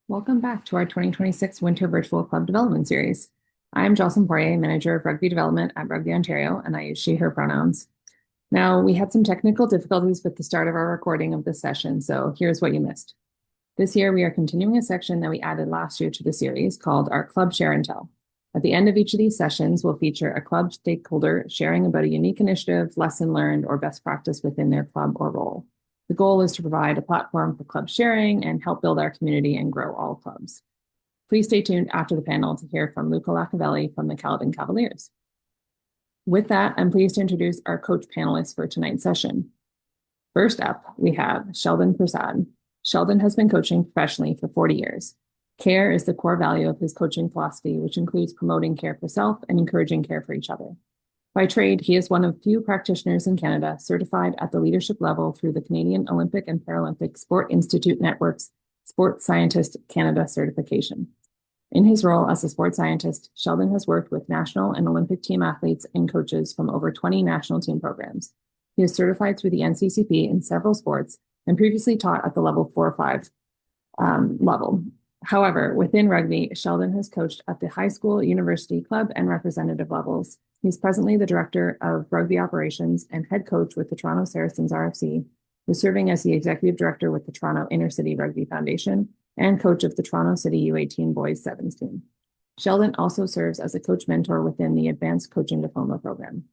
Welcome back to our 2026 Winter Virtual Club Development Series. I'm Jocelyn Poirier, Manager of Rugby Development at Rugby Ontario, and I use she, her pronouns. Now, we had some technical difficulties with the start of our recording of this session, so here's what you missed. This year, we are continuing a section that we added last year to the series called our Club Share and Tell. At the end of each of these sessions, we'll feature a club stakeholder sharing about a unique initiative, lesson learned, or best practice within their club or role. The goal is to provide a platform for club sharing and help build our community and grow all clubs. Please stay tuned after the panel to hear from Luca lacovelli from the Caledon Cavaliers. With that, I'm pleased to introduce our coach panelists for tonight's session. First up, we have Sheldon Prasad. Sheldon has been coaching professionally for 40 years. Care is the core value of his coaching philosophy, which includes promoting care for self and encouraging care for each other. By trade, he is one of few practitioners in Canada certified at the leadership level through the Canadian Olympic and Paralympic Sport Institute Network's Sports Scientist Canada certification. In his role as a sports scientist, Sheldon has worked with national and Olympic team athletes and coaches from over 20 national team programs. He is certified through the NCCP in several sports and previously taught at the level 4 or 5 level. However, within rugby, Sheldon has coached at the high school, university, club, and representative levels. He's presently the director of rugby operations and head coach with the Toronto Saracens RFC, who's serving as the executive director with the Toronto Intercity Rugby Foundation and coach of the Toronto City U18 Boys Sevens team. Sheldon also serves as a coach mentor within the Advanced Coaching Diploma program.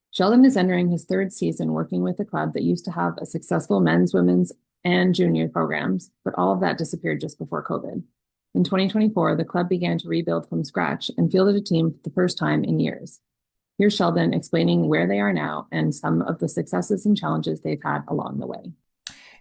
Sheldon is entering his third season working with a club that used to have a successful men's, women's, and junior programs, but all of that disappeared just before COVID. In 2024, the club began to rebuild from scratch and fielded a team for the first time in years. Here's Sheldon explaining where they are now and some of the successes and challenges they've had along the way.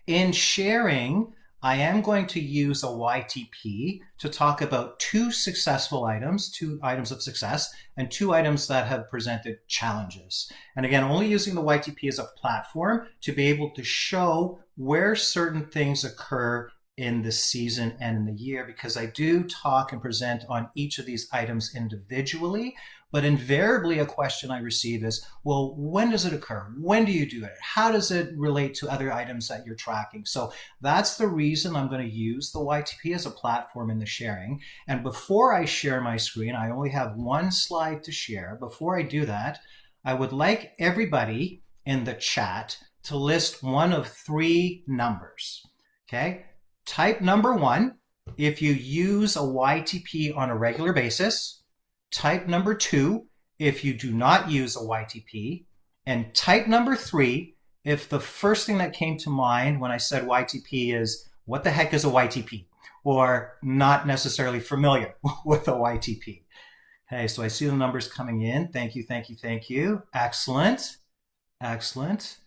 In sharing, I am going to use a YTP to talk about two successful items, two items of success, and two items that have presented challenges. And again, only using the YTP as a platform to be able to show where certain things occur in the season and in the year, because I do talk and present on each of these items individually. But invariably, a question I receive is, well, when does it occur? When do you do it? How does it relate to other items that you're tracking? So that's the reason I'm going to use the YTP as a platform in the sharing. And before I share my screen, I only have one slide to share. Before I do that, I would like everybody in the chat to list one of three numbers. Okay? Type number 1 if you use a YTP on a regular basis. Type number 2 if you do not use a YTP, and type number 3 if the first thing that came to mind when I said YTP is, what the heck is a YTP? Or not necessarily familiar with a YTP. Okay, so I see the numbers coming in. Thank you, thank you, thank you. Excellent, excellent.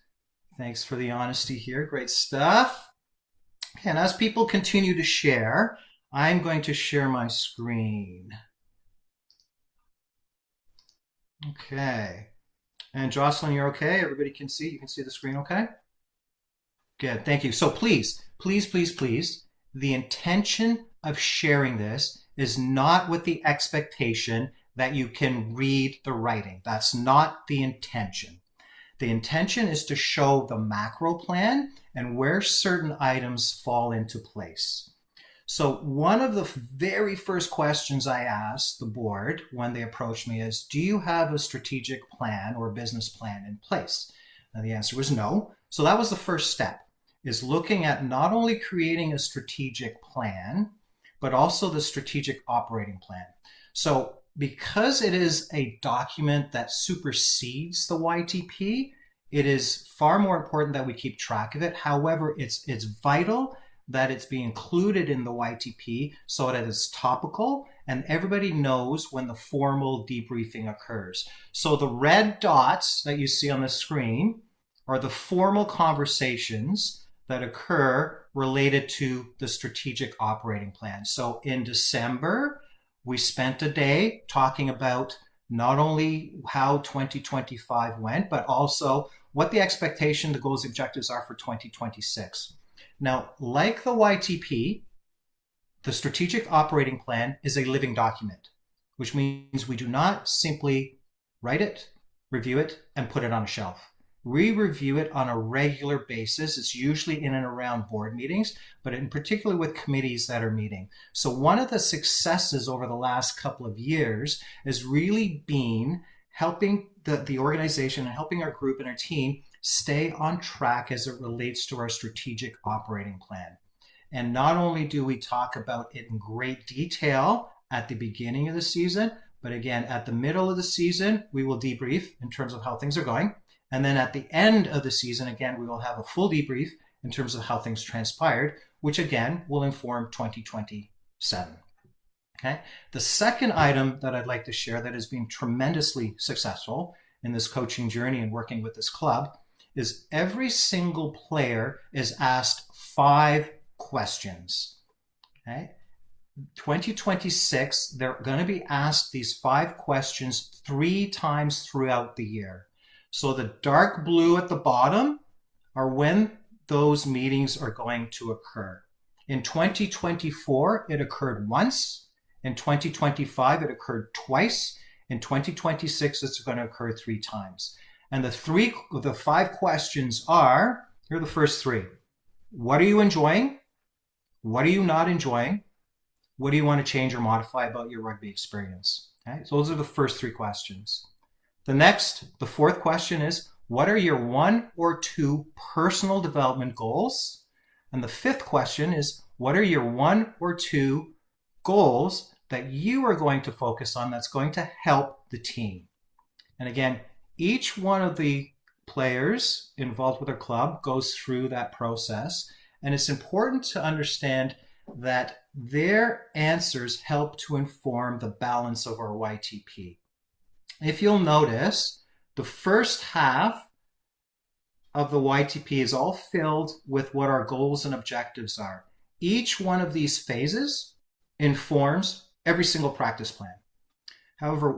Thanks for the honesty here. Great stuff. And as people continue to share, I'm going to share my screen. Okay. And Jocelyn, you're okay? Everybody can see? You can see the screen okay? Good. Thank you. So please, please, please, please, the intention of sharing this is not with the expectation that you can read the writing. That's not the intention. The intention is to show the macro plan and where certain items fall into place. So one of the very first questions I asked the board when they approached me is, do you have a strategic plan or business plan in place? And the answer was no. So that was the first step, is looking at not only creating a strategic plan, but also the strategic operating plan. So because it is a document that supersedes the YTP, it is far more important that we keep track of it. However, it's vital that it's be included in the YTP so that it's topical and everybody knows when the formal debriefing occurs. So the red dots that you see on the screen are the formal conversations that occur related to the strategic operating plan. So in December, we spent a day talking about not only how 2025 went, but also what the expectation, the goals, objectives are for 2026. Now, like the YTP, the strategic operating plan is a living document, which means we do not simply write it, review it, and put it on a shelf. We review it on a regular basis. It's usually in and around board meetings, but in particular with committees that are meeting. So one of the successes over the last couple of years has really been helping the organization and helping our group and our team stay on track as it relates to our strategic operating plan. And not only do we talk about it in great detail at the beginning of the season, but again, at the middle of the season, we will debrief in terms of how things are going. And then at the end of the season, again, we will have a full debrief in terms of how things transpired, which again will inform 2027. Okay. The second item that I'd like to share that has been tremendously successful in this coaching journey and working with this club is every single player is asked 5 questions. Okay. 2026, they're going to be asked these 5 questions 3 times throughout the year. So the dark blue at the bottom are when those meetings are going to occur. In 2024, it occurred once. In 2025, it occurred twice. In 2026, it's going to occur 3 times. And the 5 questions are, here are the first 3. What are you enjoying? What are you not enjoying? What do you want to change or modify about your rugby experience? Okay, so those are the first 3 questions. The 4th question is, what are your 1 or 2 personal development goals? And the 5th question is, what are your 1 or 2 goals that you are going to focus on that's going to help the team? And again, each one of the players involved with our club goes through that process. And it's important to understand that their answers help to inform the balance of our YTP. If you'll notice, the first half of the YTP is all filled with what our goals and objectives are. Each one of these phases informs every single practice plan. However,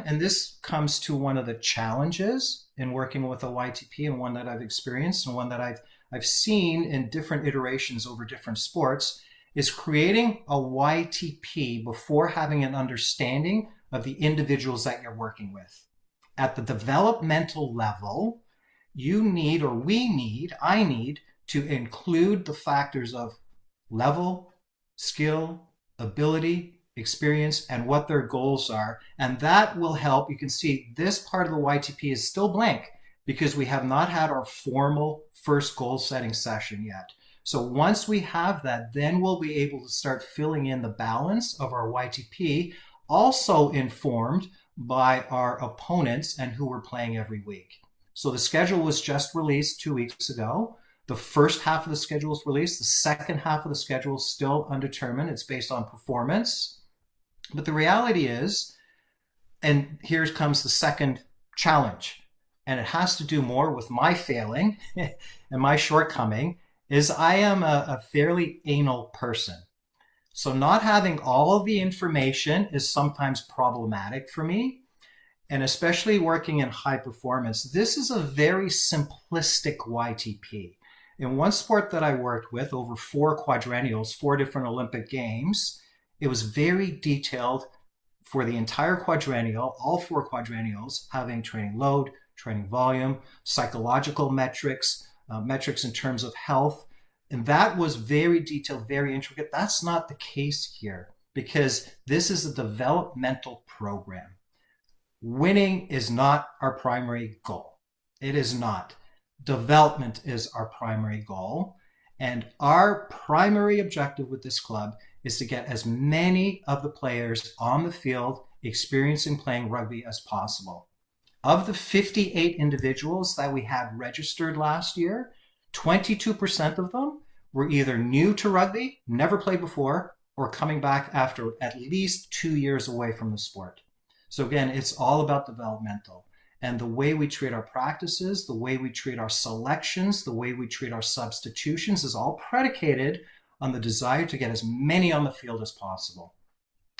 and this comes to one of the challenges in working with a YTP, and one that I've experienced and one that I've seen in different iterations over different sports, is creating a YTP before having an understanding of the individuals that you're working with. At the developmental level, I need to include the factors of level, skill, ability, experience, and what their goals are. And that will help. You can see this part of the YTP is still blank because we have not had our formal first goal setting session yet. So once we have that, then we'll be able to start filling in the balance of our YTP, also informed by our opponents and who we're playing every week. So the schedule was just released 2 weeks ago. The first half of the schedule is released. The second half of the schedule is still undetermined. It's based on performance. But the reality is, and here comes the second challenge, and it has to do more with my failing and my shortcoming, is I am a fairly anal person. So not having all of the information is sometimes problematic for me. And especially working in high performance, this is a very simplistic YTP. In one sport that I worked with, over 4 quadrennials, 4 different Olympic Games, it was very detailed for the entire quadrennial, all 4 quadrennials, having training load, training volume, psychological metrics, metrics in terms of health. And that was very detailed, very intricate. That's not the case here because this is a developmental program. Winning is not our primary goal. It is not. Development is our primary goal. And our primary objective with this club is to get as many of the players on the field experiencing playing rugby as possible. Of the 58 individuals that we had registered last year, 22% of them were either new to rugby, never played before, or coming back after at least 2 years away from the sport. So again, it's all about developmental. And the way we treat our practices, the way we treat our selections, the way we treat our substitutions is all predicated on the desire to get as many on the field as possible.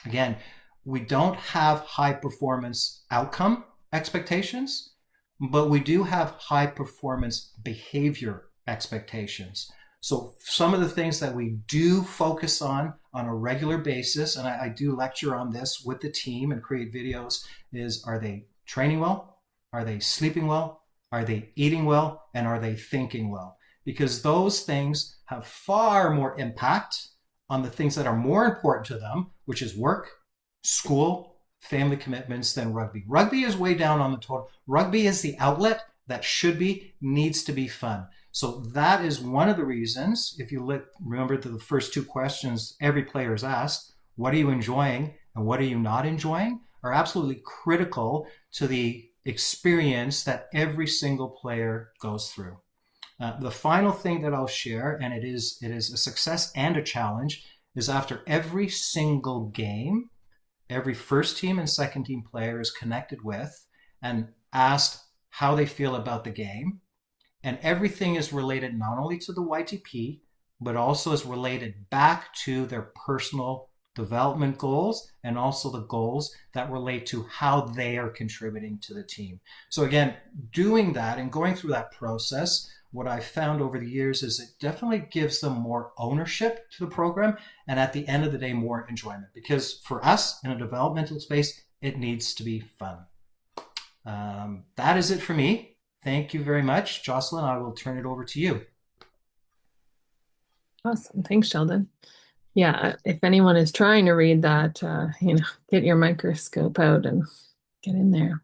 Again, we don't have high performance outcome expectations, but we do have high performance behavior expectations. So some of the things that we do focus on a regular basis, and I do lecture on this with the team and create videos, is are they training well? Are they sleeping well? Are they eating well? And are they thinking well? Because those things have far more impact on the things that are more important to them, which is work, school, family commitments, than rugby. Rugby is way down on the total. Rugby is the outlet that should be, needs to be fun. So that is one of the reasons, if you remember the first two questions every player is asked, what are you enjoying and what are you not enjoying, are absolutely critical to the experience that every single player goes through. The final thing that I'll share, and it is a success and a challenge, is after every single game, every first team and second team player is connected with and asked how they feel about the game. And everything is related not only to the YTP, but also is related back to their personal development goals and also the goals that relate to how they are contributing to the team. So again, doing that and going through that process, what I've found over the years is it definitely gives them more ownership to the program, and at the end of the day, more enjoyment. Because for us in a developmental space, it needs to be fun. That is it for me. Thank you very much. Jocelyn, I will turn it over to you. Awesome. Thanks, Sheldon. Yeah, if anyone is trying to read that, get your microscope out and get in there.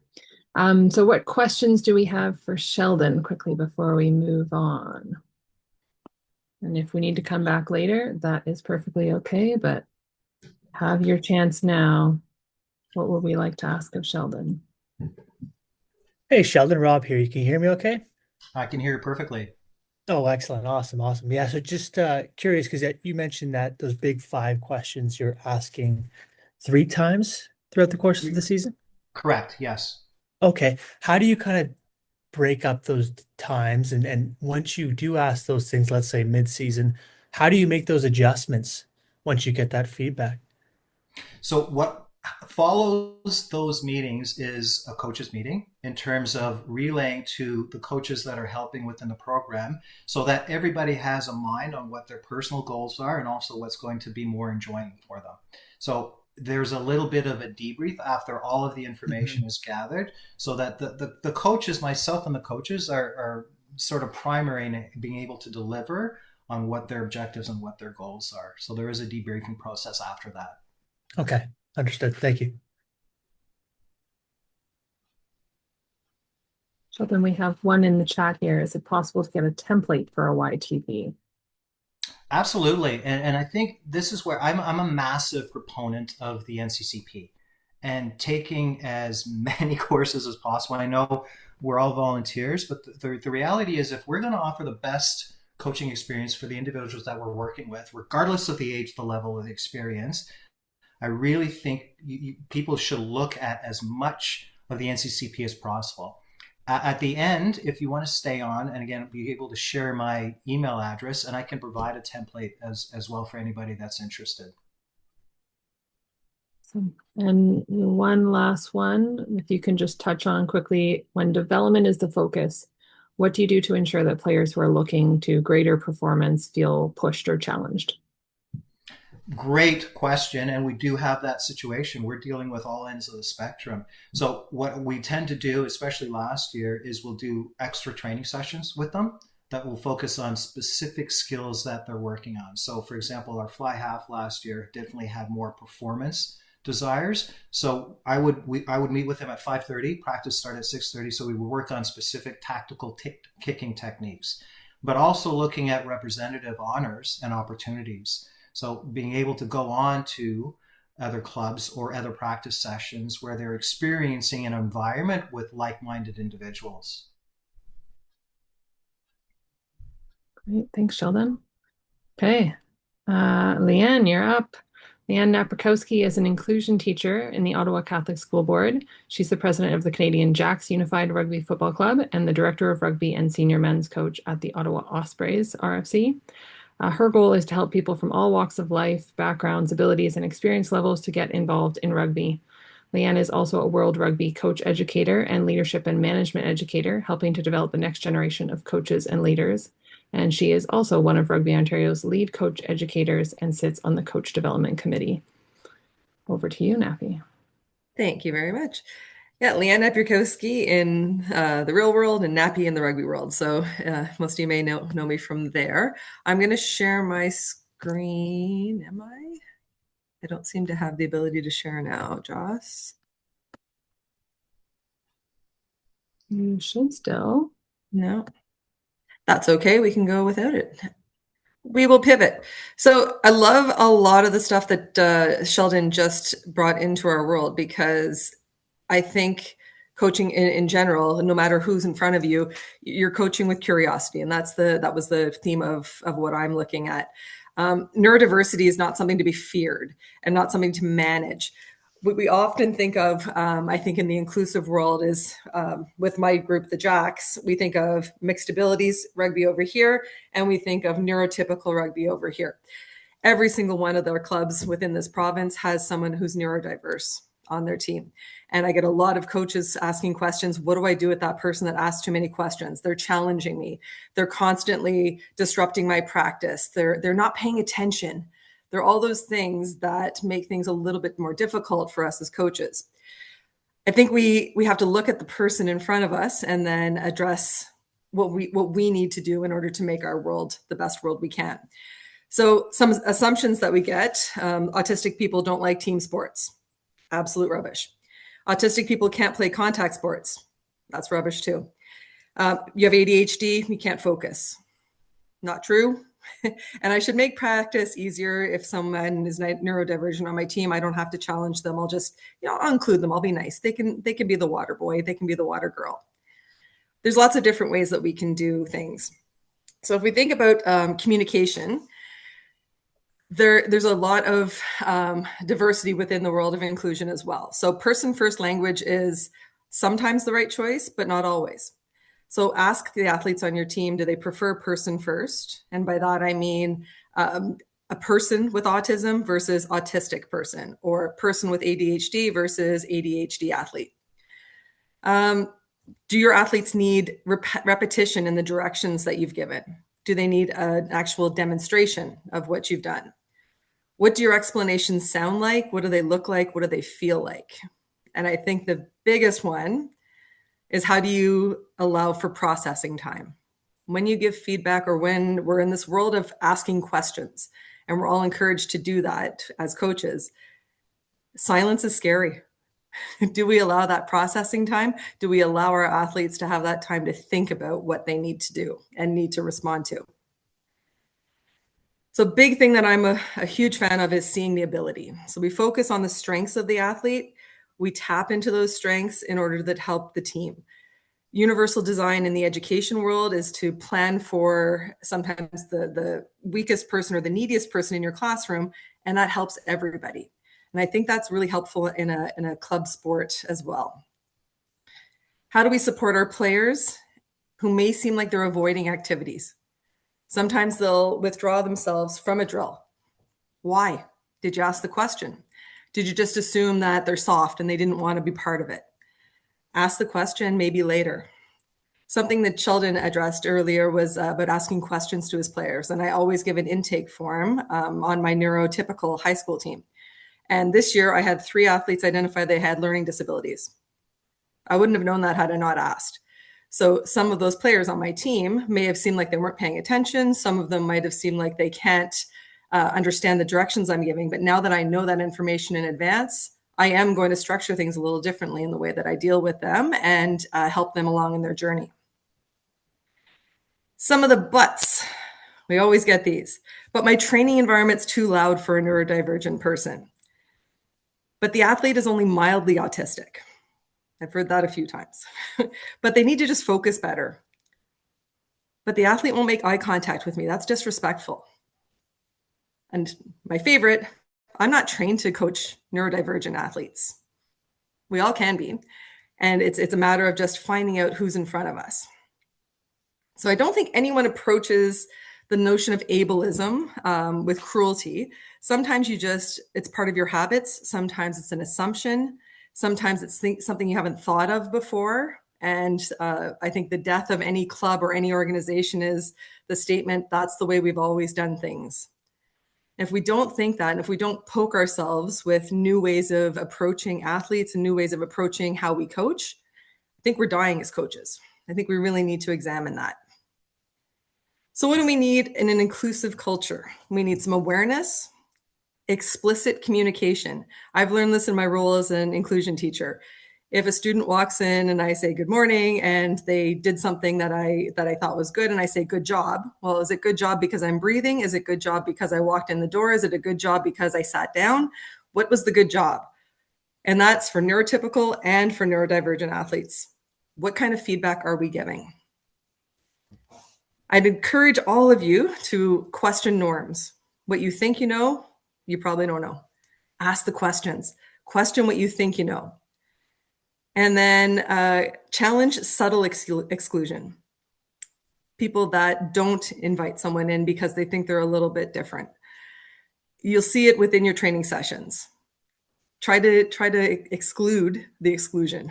So what questions do we have for Sheldon quickly before we move on? And if we need to come back later, that is perfectly okay, but have your chance now. What would we like to ask of Sheldon? Hey Sheldon, Rob here. You can hear me okay? I can hear you perfectly. Oh, excellent. Awesome. Awesome. Yeah. So just curious because you mentioned that those big five questions you're asking three times throughout the course of the season. Correct. Yes. Okay. How do you kind of break up those times? And once you do ask those things, let's say mid-season, how do you make those adjustments once you get that feedback? So what follows those meetings is a coaches meeting in terms of relaying to the coaches that are helping within the program so that everybody has a mind on what their personal goals are and also what's going to be more enjoying for them. So there's a little bit of a debrief after all of the information Mhm. is gathered so that the coaches, myself and the coaches are sort of primary in being able to deliver on what their objectives and what their goals are. So there is a debriefing process after that. Okay. Understood. Thank you. Sheldon, we have one in the chat here. Is it possible to get a template for a YTP? Absolutely. And I think this is where I'm a massive proponent of the NCCP and taking as many courses as possible. I know we're all volunteers, but the reality is if we're going to offer the best coaching experience for the individuals that we're working with, regardless of the age, the level of the experience, I really think people should look at as much of the NCCP as possible. At the end, if you want to stay on, and again, be able to share my email address, and I can provide a template as well for anybody that's interested. And one last one, if you can just touch on quickly, when development is the focus, what do you do to ensure that players who are looking to greater performance feel pushed or challenged? Great question. And we do have that situation. We're dealing with all ends of the spectrum. So, what we tend to do, especially last year, is we'll do extra training sessions with them that will focus on specific skills that they're working on. So, for example, our fly half last year definitely had more performance desires. So I would meet with him at 5:30, practice start at 6:30. So we would work on specific tactical kicking techniques, but also looking at representative honors and opportunities. So being able to go on to other clubs or other practice sessions where they're experiencing an environment with like-minded individuals. Great. Thanks, Sheldon. Okay. Leanne, you're up. Leanne Naprakowski is an inclusion teacher in the Ottawa Catholic School Board. She's the president of the Canadian Jacks Unified Rugby Football Club and the director of rugby and senior men's coach at the Ottawa Ospreys RFC. Her goal is to help people from all walks of life, backgrounds, abilities, and experience levels to get involved in rugby. Leanne is also a World Rugby coach educator and leadership and management educator, helping to develop the next generation of coaches and leaders. And she is also one of Rugby Ontario's lead coach educators and sits on the Coach Development Committee. Over to you, Nappy. Thank you very much. Yeah, Leanne Napierkowski in the real world and Nappy in the rugby world. So most of you may know me from there. I'm going to share my screen. Am I? I don't seem to have the ability to share now, Joss. You should still. No, that's okay. We can go without it. We will pivot. So I love a lot of the stuff that Sheldon just brought into our world because I think coaching in general, no matter who's in front of you, you're coaching with curiosity, and that was the theme of what I'm looking at. Neurodiversity is not something to be feared and not something to manage. What we often think of, I think, in the inclusive world is with my group, the Jacks, we think of mixed abilities rugby over here, and we think of neurotypical rugby over here. Every single one of their clubs within this province has someone who's neurodiverse on their team. And I get a lot of coaches asking questions. What do I do with that person that asks too many questions? They're challenging me. They're constantly disrupting my practice. They're not paying attention. They're all those things that make things a little bit more difficult for us as coaches. I think we have to look at the person in front of us and then address what we need to do in order to make our world the best world we can. So some assumptions that we get, autistic people don't like team sports. Absolute rubbish. Autistic people can't play contact sports. That's rubbish too. You have ADHD, you can't focus. Not true. And I should make practice easier. If someone is neurodivergent on my team, I don't have to challenge them. I'll just, I'll include them. I'll be nice. They can be the water boy. They can be the water girl. There's lots of different ways that we can do things. So if we think about communication, there's a lot of diversity within the world of inclusion as well. So person first language is sometimes the right choice, but not always. So ask the athletes on your team, do they prefer person first? And by that, I mean a person with autism versus autistic person, or a person with ADHD versus ADHD athlete. Do your athletes need repetition in the directions that you've given? Do they need an actual demonstration of what you've done? What do your explanations sound like? What do they look like? What do they feel like? And I think the biggest one is, how do you allow for processing time? When you give feedback, or when we're in this world of asking questions, and we're all encouraged to do that as coaches, silence is scary. Do we allow that processing time? Do we allow our athletes to have that time to think about what they need to do and need to respond to? So big thing that I'm a huge fan of is seeing the ability. So we focus on the strengths of the athlete. We tap into those strengths in order to help the team. Universal design in the education world is to plan for sometimes the weakest person or the neediest person in your classroom, and that helps everybody. And I think that's really helpful in a club sport as well. How do we support our players who may seem like they're avoiding activities? Sometimes they'll withdraw themselves from a drill. Why? Did you ask the question? Did you just assume that they're soft and they didn't want to be part of it? Ask the question maybe later. Something that Sheldon addressed earlier was about asking questions to his players. And I always give an intake form on my neurotypical high school team. And this year I had 3 athletes identify they had learning disabilities. I wouldn't have known that had I not asked. So some of those players on my team may have seemed like they weren't paying attention. Some of them might have seemed like they can't understand the directions I'm giving. But now that I know that information in advance, I am going to structure things a little differently in the way that I deal with them and help them along in their journey. Some of the buts, we always get these, but my training environment's too loud for a neurodivergent person. But the athlete is only mildly autistic. I've heard that a few times, but they need to just focus better. But the athlete won't make eye contact with me. That's disrespectful. And my favorite, I'm not trained to coach neurodivergent athletes. We all can be. And it's a matter of just finding out who's in front of us. So I don't think anyone approaches the notion of ableism with cruelty. Sometimes it's part of your habits. Sometimes it's an assumption. Sometimes it's something you haven't thought of before. And I think the death of any club or any organization is the statement, that's the way we've always done things. If we don't think that, and if we don't poke ourselves with new ways of approaching athletes and new ways of approaching how we coach, I think we're dying as coaches. I think we really need to examine that. So what do we need in an inclusive culture? We need some awareness, explicit communication. I've learned this in my role as an inclusion teacher. If a student walks in and I say good morning and they did something that I thought was good and I say good job, well, is it good job because I'm breathing? Is it good job because I walked in the door? Is it a good job because I sat down? What was the good job? And that's for neurotypical and for neurodivergent athletes. What kind of feedback are we giving? I'd encourage all of you to question norms. What you think you know, you probably don't know. Ask the questions. Question what you think you know. And then challenge subtle exclusion. People that don't invite someone in because they think they're a little bit different. You'll see it within your training sessions. Try to exclude the exclusion.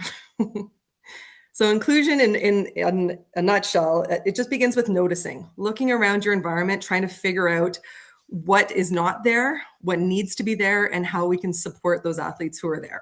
So inclusion in a nutshell, it just begins with noticing, looking around your environment, trying to figure out what is not there, what needs to be there, and how we can support those athletes who are there.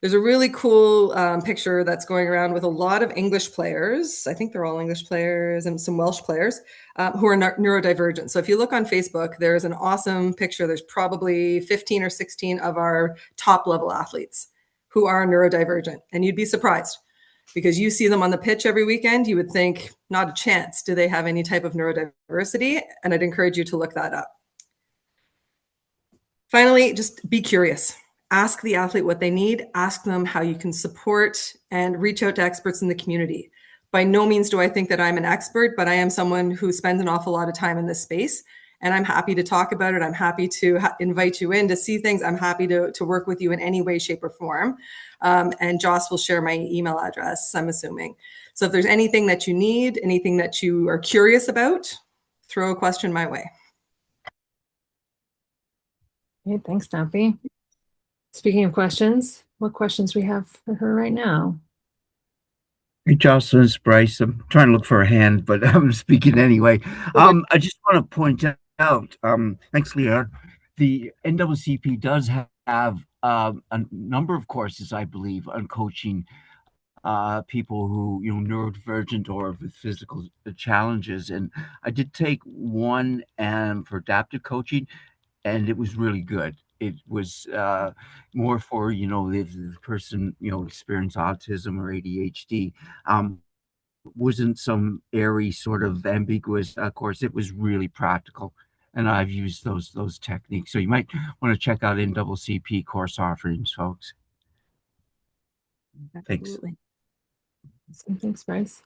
There's a really cool picture that's going around with a lot of English players. I think they're all English players and some Welsh players who are neurodivergent. So if you look on Facebook, there's an awesome picture. There's probably 15 or 16 of our top level athletes who are neurodivergent. And you'd be surprised because you see them on the pitch every weekend. You would think, not a chance. Do they have any type of neurodiversity? And I'd encourage you to look that up. Finally, just be curious. Ask the athlete what they need, ask them how you can support, and reach out to experts in the community. By no means do I think that I'm an expert, but I am someone who spends an awful lot of time in this space, and I'm happy to talk about it. I'm happy to invite you in to see things. I'm happy to work with you in any way, shape, or form. And Joss will share my email address, I'm assuming. So if there's anything that you need, anything that you are curious about, throw a question my way. Okay, thanks, Nappy. Speaking of questions, what questions we have for her right now? Hey, Jocelyn, it's Bryce. I'm trying to look for a hand, but I'm speaking anyway. I just want to point out, thanks, Leah. The NCCP does have a number of courses, I believe, on coaching people who, neurodivergent or with physical challenges. And I did take one for adaptive coaching, and it was really good. It was more for, the person, experience autism or ADHD. Wasn't some airy sort of ambiguous course. It was really practical. And I've used those techniques. So you might want to check out NCCP course offerings, folks. Absolutely. Thanks, Bryce.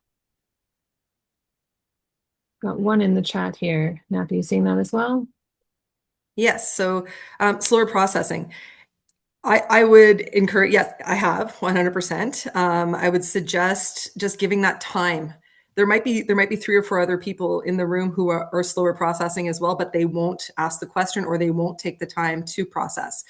Got one in the chat here. Nappy, you seeing that as well? Yes. So slower processing. I would encourage, yes, I have 100%. I would suggest just giving that time. There might be 3 or 4 other people in the room who are slower processing as well, but they won't ask the question or they won't take the time to process.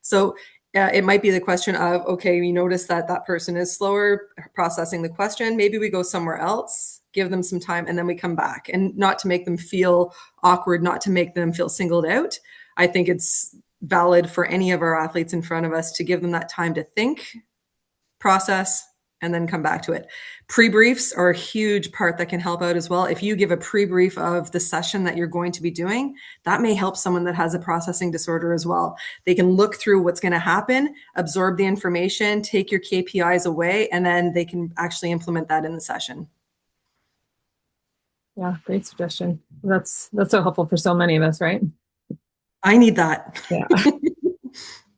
So it might be the question of, okay, we notice that that person is slower processing the question. Maybe we go somewhere else, give them some time, and then we come back. And not to make them feel awkward, not to make them feel singled out. I think it's valid for any of our athletes in front of us to give them that time to think, process, and then come back to it. Pre-briefs are a huge part that can help out as well. If you give a pre-brief of the session that you're going to be doing, that may help someone that has a processing disorder as well. They can look through what's going to happen, absorb the information, take your KPIs away, and then they can actually implement that in the session. Yeah, great suggestion. That's so helpful for so many of us, right? I need that. Yeah.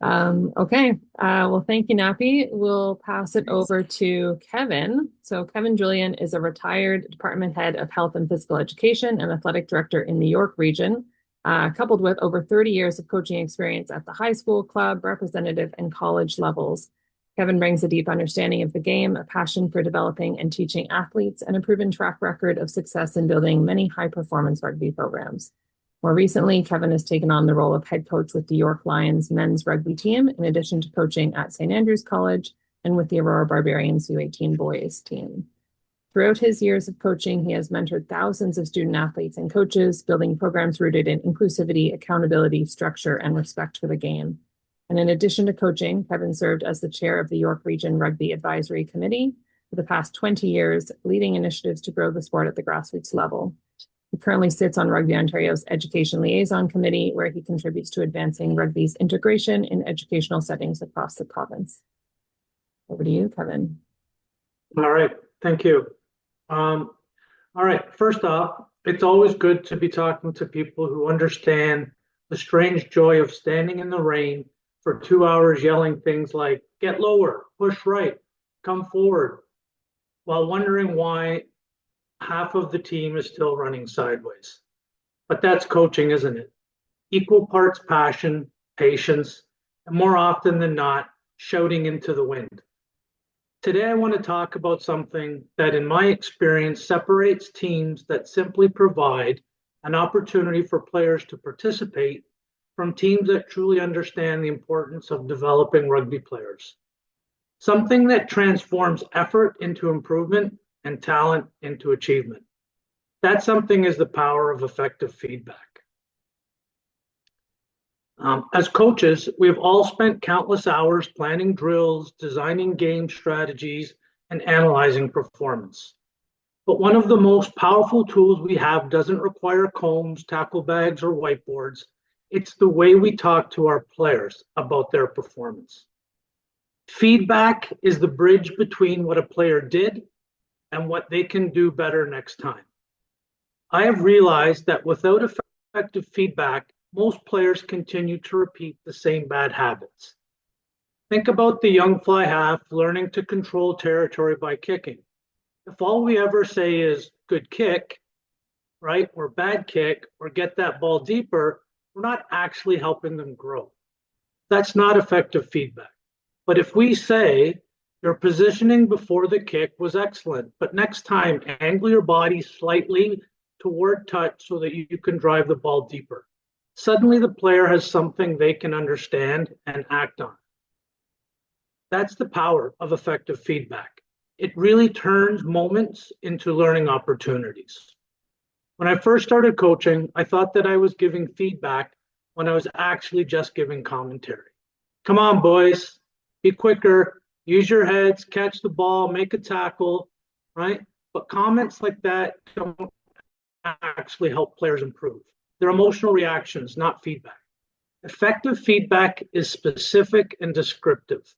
Okay. Well, thank you, Nappy. We'll pass it over to Kevin. So Kevin Julian is a retired department head of health and physical education and athletic director in the York region, coupled with over 30 years of coaching experience at the high school, club, representative, and college levels. Kevin brings a deep understanding of the game, a passion for developing and teaching athletes, and a proven track record of success in building many high-performance rugby programs. More recently, Kevin has taken on the role of head coach with the York Lions men's rugby team, in addition to coaching at St. Andrews College and with the Aurora Barbarians U18 boys team. Throughout his years of coaching, he has mentored thousands of student athletes and coaches, building programs rooted in inclusivity, accountability, structure, and respect for the game. And in addition to coaching, Kevin served as the chair of the York Region Rugby Advisory Committee for the past 20 years, leading initiatives to grow the sport at the grassroots level. He currently sits on Rugby Ontario's Education Liaison Committee, where he contributes to advancing rugby's integration in educational settings across the province. Over to you, Kevin. All right, thank you. All right, first off, it's always good to be talking to people who understand the strange joy of standing in the rain for 2 hours yelling things like, get lower, push right, come forward, while wondering why half of the team is still running sideways. But that's coaching, isn't it? Equal parts passion, patience, and more often than not, shouting into the wind. Today, I want to talk about something that, in my experience, separates teams that simply provide an opportunity for players to participate from teams that truly understand the importance of developing rugby players. Something that transforms effort into improvement and talent into achievement. That something is the power of effective feedback. As coaches, we've all spent countless hours planning drills, designing game strategies, and analyzing performance. But one of the most powerful tools we have doesn't require combs, tackle bags, or whiteboards. It's the way we talk to our players about their performance. Feedback is the bridge between what a player did and what they can do better next time. I have realized that without effective feedback, most players continue to repeat the same bad habits. Think about the young fly half learning to control territory by kicking. If all we ever say is good kick, right, or bad kick, or get that ball deeper, we're not actually helping them grow. That's not effective feedback. But if we say, your positioning before the kick was excellent, but next time angle your body slightly toward touch so that you can drive the ball deeper. Suddenly the player has something they can understand and act on. That's the power of effective feedback. It really turns moments into learning opportunities. When I first started coaching, I thought that I was giving feedback when I was actually just giving commentary. Come on, boys, be quicker, use your heads, catch the ball, make a tackle, right? But comments like that don't actually help players improve. They're emotional reactions, not feedback. Effective feedback is specific and descriptive.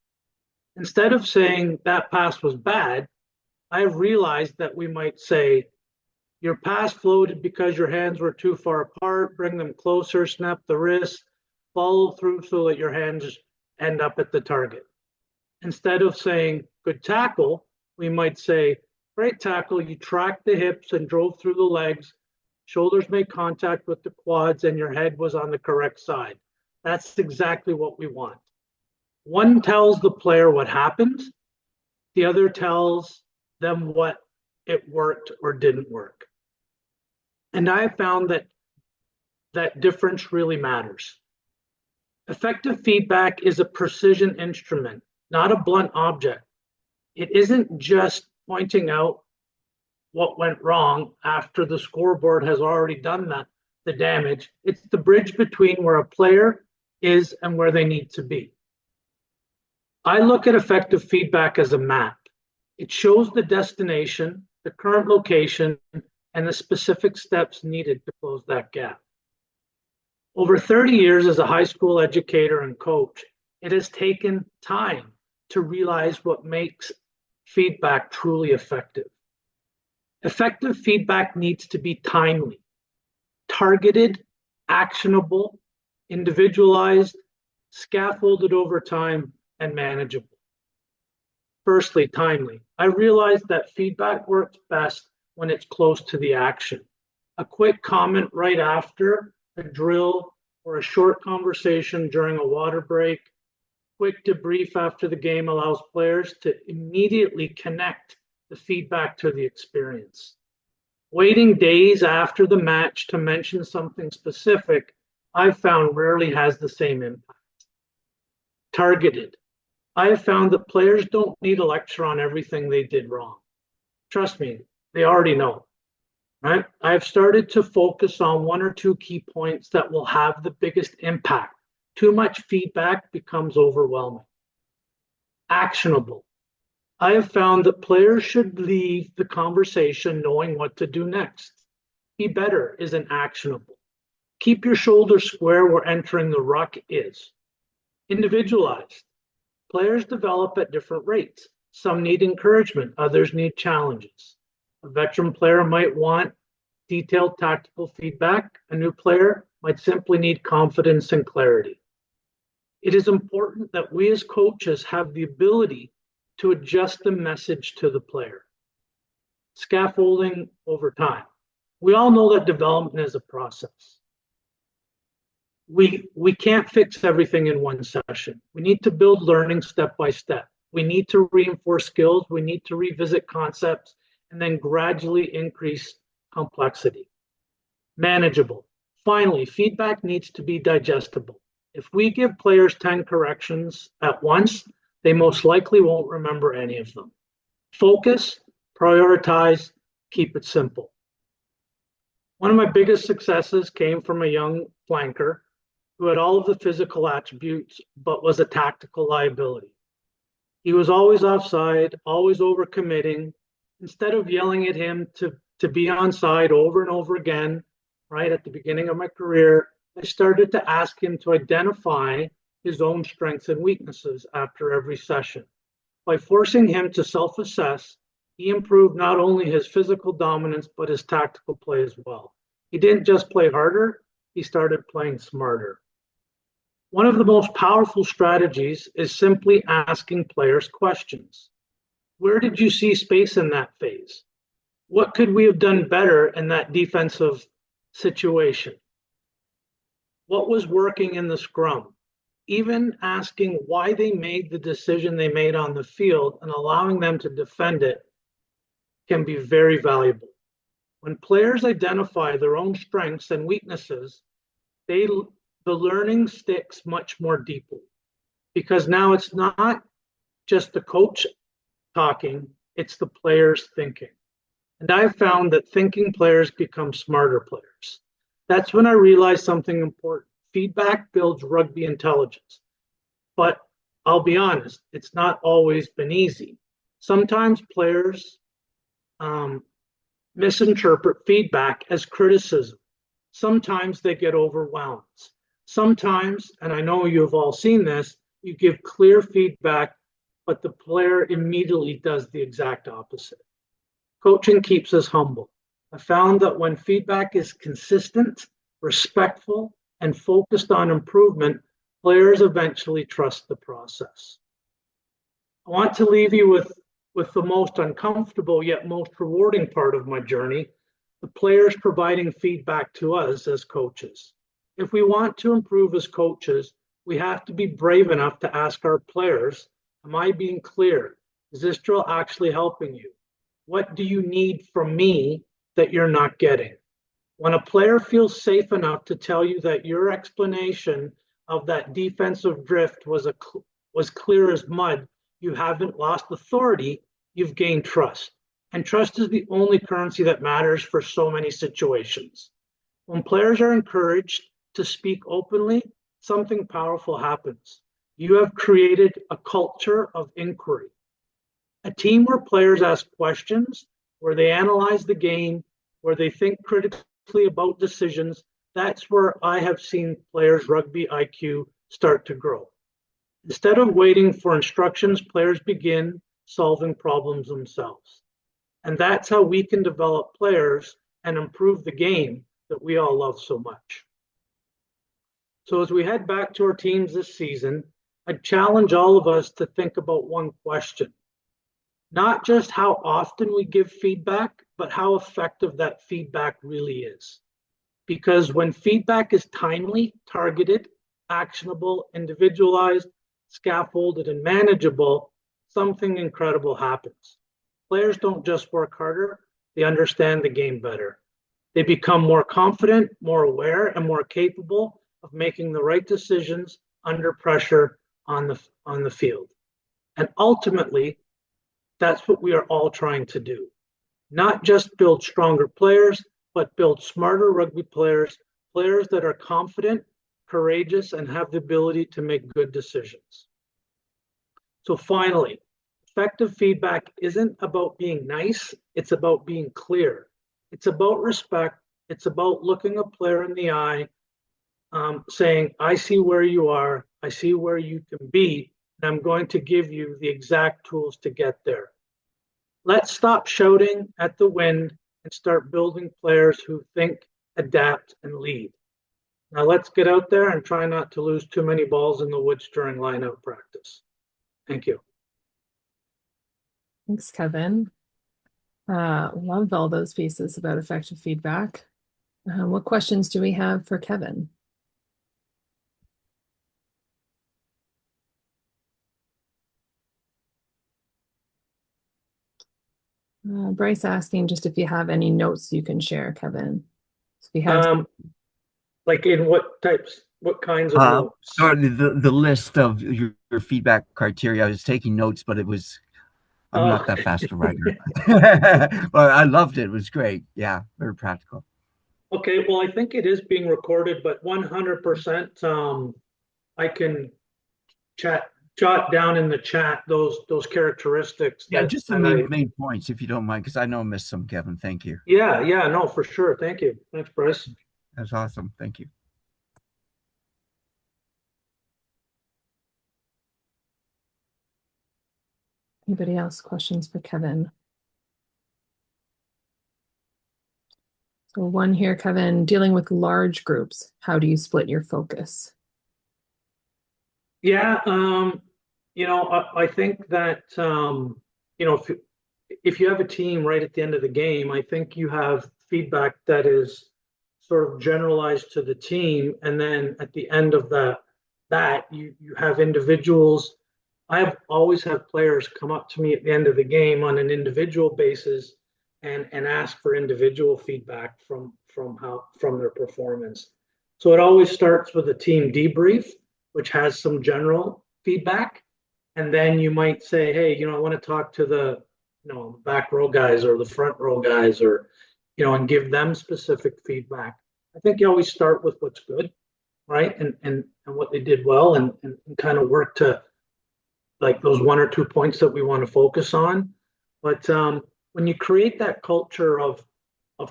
Instead of saying that pass was bad, I have realized that we might say, your pass floated because your hands were too far apart, bring them closer, snap the wrist, follow through so that your hands end up at the target. Instead of saying good tackle, we might say, great tackle, you tracked the hips and drove through the legs, shoulders made contact with the quads, and your head was on the correct side. That's exactly what we want. One tells the player what happened, the other tells them what it worked or didn't work. And I have found that that difference really matters. Effective feedback is a precision instrument, not a blunt object. It isn't just pointing out what went wrong after the scoreboard has already done the damage. It's the bridge between where a player is and where they need to be. I look at effective feedback as a map. It shows the destination, the current location, and the specific steps needed to close that gap. Over 30 years as a high school educator and coach, it has taken time to realize what makes feedback truly effective. Effective feedback needs to be timely, targeted, actionable, individualized, scaffolded over time, and manageable. Firstly, timely. I realize that feedback works best when it's close to the action. A quick comment right after a drill or a short conversation during a water break, quick debrief after the game allows players to immediately connect the feedback to the experience. Waiting days after the match to mention something specific, I've found rarely has the same impact. Targeted. I have found that players don't need a lecture on everything they did wrong. Trust me, they already know, right? I've started to focus on one or two key points that will have the biggest impact. Too much feedback becomes overwhelming. Actionable. I have found that players should leave the conversation knowing what to do next. Be better isn't actionable. Keep your shoulders square where entering the ruck is. Individualized. Players develop at different rates. Some need encouragement, others need challenges. A veteran player might want detailed tactical feedback. A new player might simply need confidence and clarity. It is important that we as coaches have the ability to adjust the message to the player. Scaffolding over time. We all know that development is a process. We can't fix everything in one session. We need to build learning step by step. We need to reinforce skills. We need to revisit concepts and then gradually increase complexity. Manageable. Finally, feedback needs to be digestible. If we give players 10 corrections at once, they most likely won't remember any of them. Focus, prioritize, keep it simple. One of my biggest successes came from a young flanker who had all of the physical attributes, but was a tactical liability. He was always offside, always overcommitting. Instead of yelling at him to be onside over and over again, right at the beginning of my career, I started to ask him to identify his own strengths and weaknesses after every session. By forcing him to self-assess, he improved not only his physical dominance, but his tactical play as well. He didn't just play harder, he started playing smarter. One of the most powerful strategies is simply asking players questions. Where did you see space in that phase? What could we have done better in that defensive situation? What was working in the scrum? Even asking why they made the decision they made on the field and allowing them to defend it can be very valuable. When players identify their own strengths and weaknesses, the learning sticks much more deeply, because now it's not just the coach talking, it's the players thinking. And I've found that thinking players become smarter players. That's when I realized something important. Feedback builds rugby intelligence. But I'll be honest, it's not always been easy. Sometimes players misinterpret feedback as criticism. Sometimes they get overwhelmed. Sometimes, and I know you've all seen this, you give clear feedback, but the player immediately does the exact opposite. Coaching keeps us humble. I found that when feedback is consistent, respectful, and focused on improvement, players eventually trust the process. I want to leave you with the most uncomfortable yet most rewarding part of my journey, the players providing feedback to us as coaches. If we want to improve as coaches, we have to be brave enough to ask our players, am I being clear? Is this drill actually helping you? What do you need from me that you're not getting? When a player feels safe enough to tell you that your explanation of that defensive drift was clear as mud, you haven't lost authority, you've gained trust. And trust is the only currency that matters for so many situations. When players are encouraged to speak openly, something powerful happens. You have created a culture of inquiry. A team where players ask questions, where they analyze the game, where they think critically about decisions, that's where I have seen players' rugby IQ start to grow. Instead of waiting for instructions, players begin solving problems themselves. And that's how we can develop players and improve the game that we all love so much. So as we head back to our teams this season, I challenge all of us to think about one question. Not just how often we give feedback, but how effective that feedback really is. Because when feedback is timely, targeted, actionable, individualized, scaffolded, and manageable, something incredible happens. Players don't just work harder, they understand the game better. They become more confident, more aware, and more capable of making the right decisions under pressure on the field. And ultimately, that's what we are all trying to do. not just build stronger players, but build smarter rugby players, players that are confident, courageous, and have the ability to make good decisions. So finally, effective feedback isn't about being nice, it's about being clear. It's about respect. It's about looking a player in the eye, saying, I see where you are, I see where you can be, and I'm going to give you the exact tools to get there. Let's stop shouting at the wind and start building players who think, adapt, and lead. Now let's get out there and try not to lose too many balls in the woods during line-out practice. Thank you. Thanks, Kevin. Loved all those pieces about effective feedback. What questions do we have for Kevin? Bryce asking just if you have any notes you can share, Kevin. If you have, like in what types, what kinds of notes? Sorry, the list of your feedback criteria. I was taking notes, but I'm not that fast a writer. But I loved it. It was great. Yeah, very practical. Okay, well, I think it is being recorded, but 100%, I can jot down in the chat those characteristics. Yeah, just the main points, if you don't mind, because I know I missed some, Kevin. Thank you. Yeah, no, for sure. Thank you. Thanks, Bryce. That's awesome. Thank you. Anybody else questions for Kevin? So one here, Kevin, dealing with large groups, how do you split your focus? Yeah, I think that, if you have a team right at the end of the game, I think you have feedback that is sort of generalized to the team. And then at the end of that you have individuals. I have always had players come up to me at the end of the game on an individual basis and ask for individual feedback from their performance. So it always starts with a team debrief, which has some general feedback. And then you might say, hey, I want to talk to the back row guys or the front row guys, or and give them specific feedback. I think you always start with what's good, right? And what they did well, and kind of work to like those one or 2 points that we want to focus on. But when you create that culture of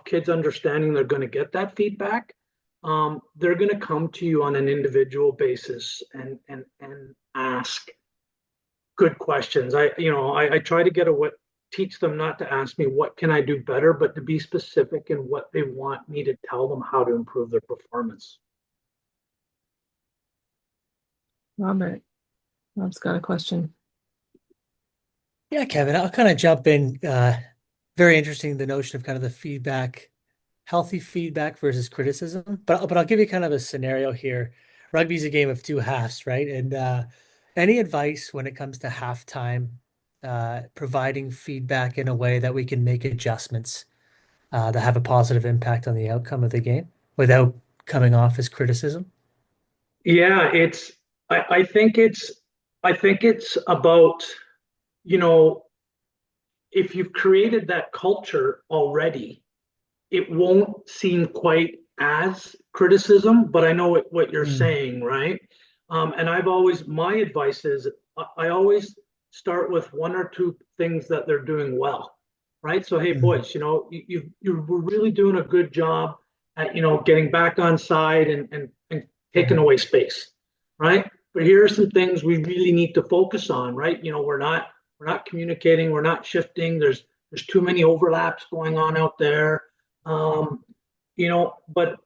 kids understanding they're going to get that feedback, they're going to come to you on an individual basis and ask good questions. I try to teach them not to ask me what can I do better, but to be specific in what they want me to tell them how to improve their performance. Rob's got a question. Yeah, Kevin, I'll kind of jump in. Very interesting, the notion of kind of the feedback, healthy feedback versus criticism. But I'll give you kind of a scenario here. Rugby's a game of two halves, right? And any advice when it comes to halftime, providing feedback in a way that we can make adjustments that have a positive impact on the outcome of the game without coming off as criticism? Yeah, I think it's about, if you've created that culture already, it won't seem quite as criticism, but I know what you're saying, right? And my advice is I always start with one or two things that they're doing well, right? So, hey, boys, you were really doing a good job at, getting back on side and taking away space, right? But here are some things we really need to focus on, right? We're not communicating, we're not shifting. There's too many overlaps going on out there. But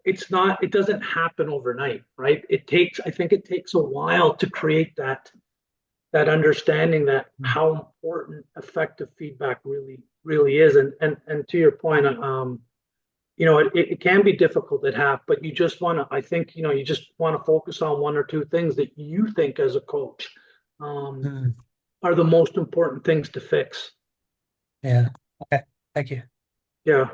it doesn't happen overnight, right? I think it takes a while to create that understanding that how important effective feedback really is. And to your point, it can be difficult at half, but you just want to focus on one or two things that you think as a coach are the most important things to fix. Yeah. Okay. Thank you. Yeah.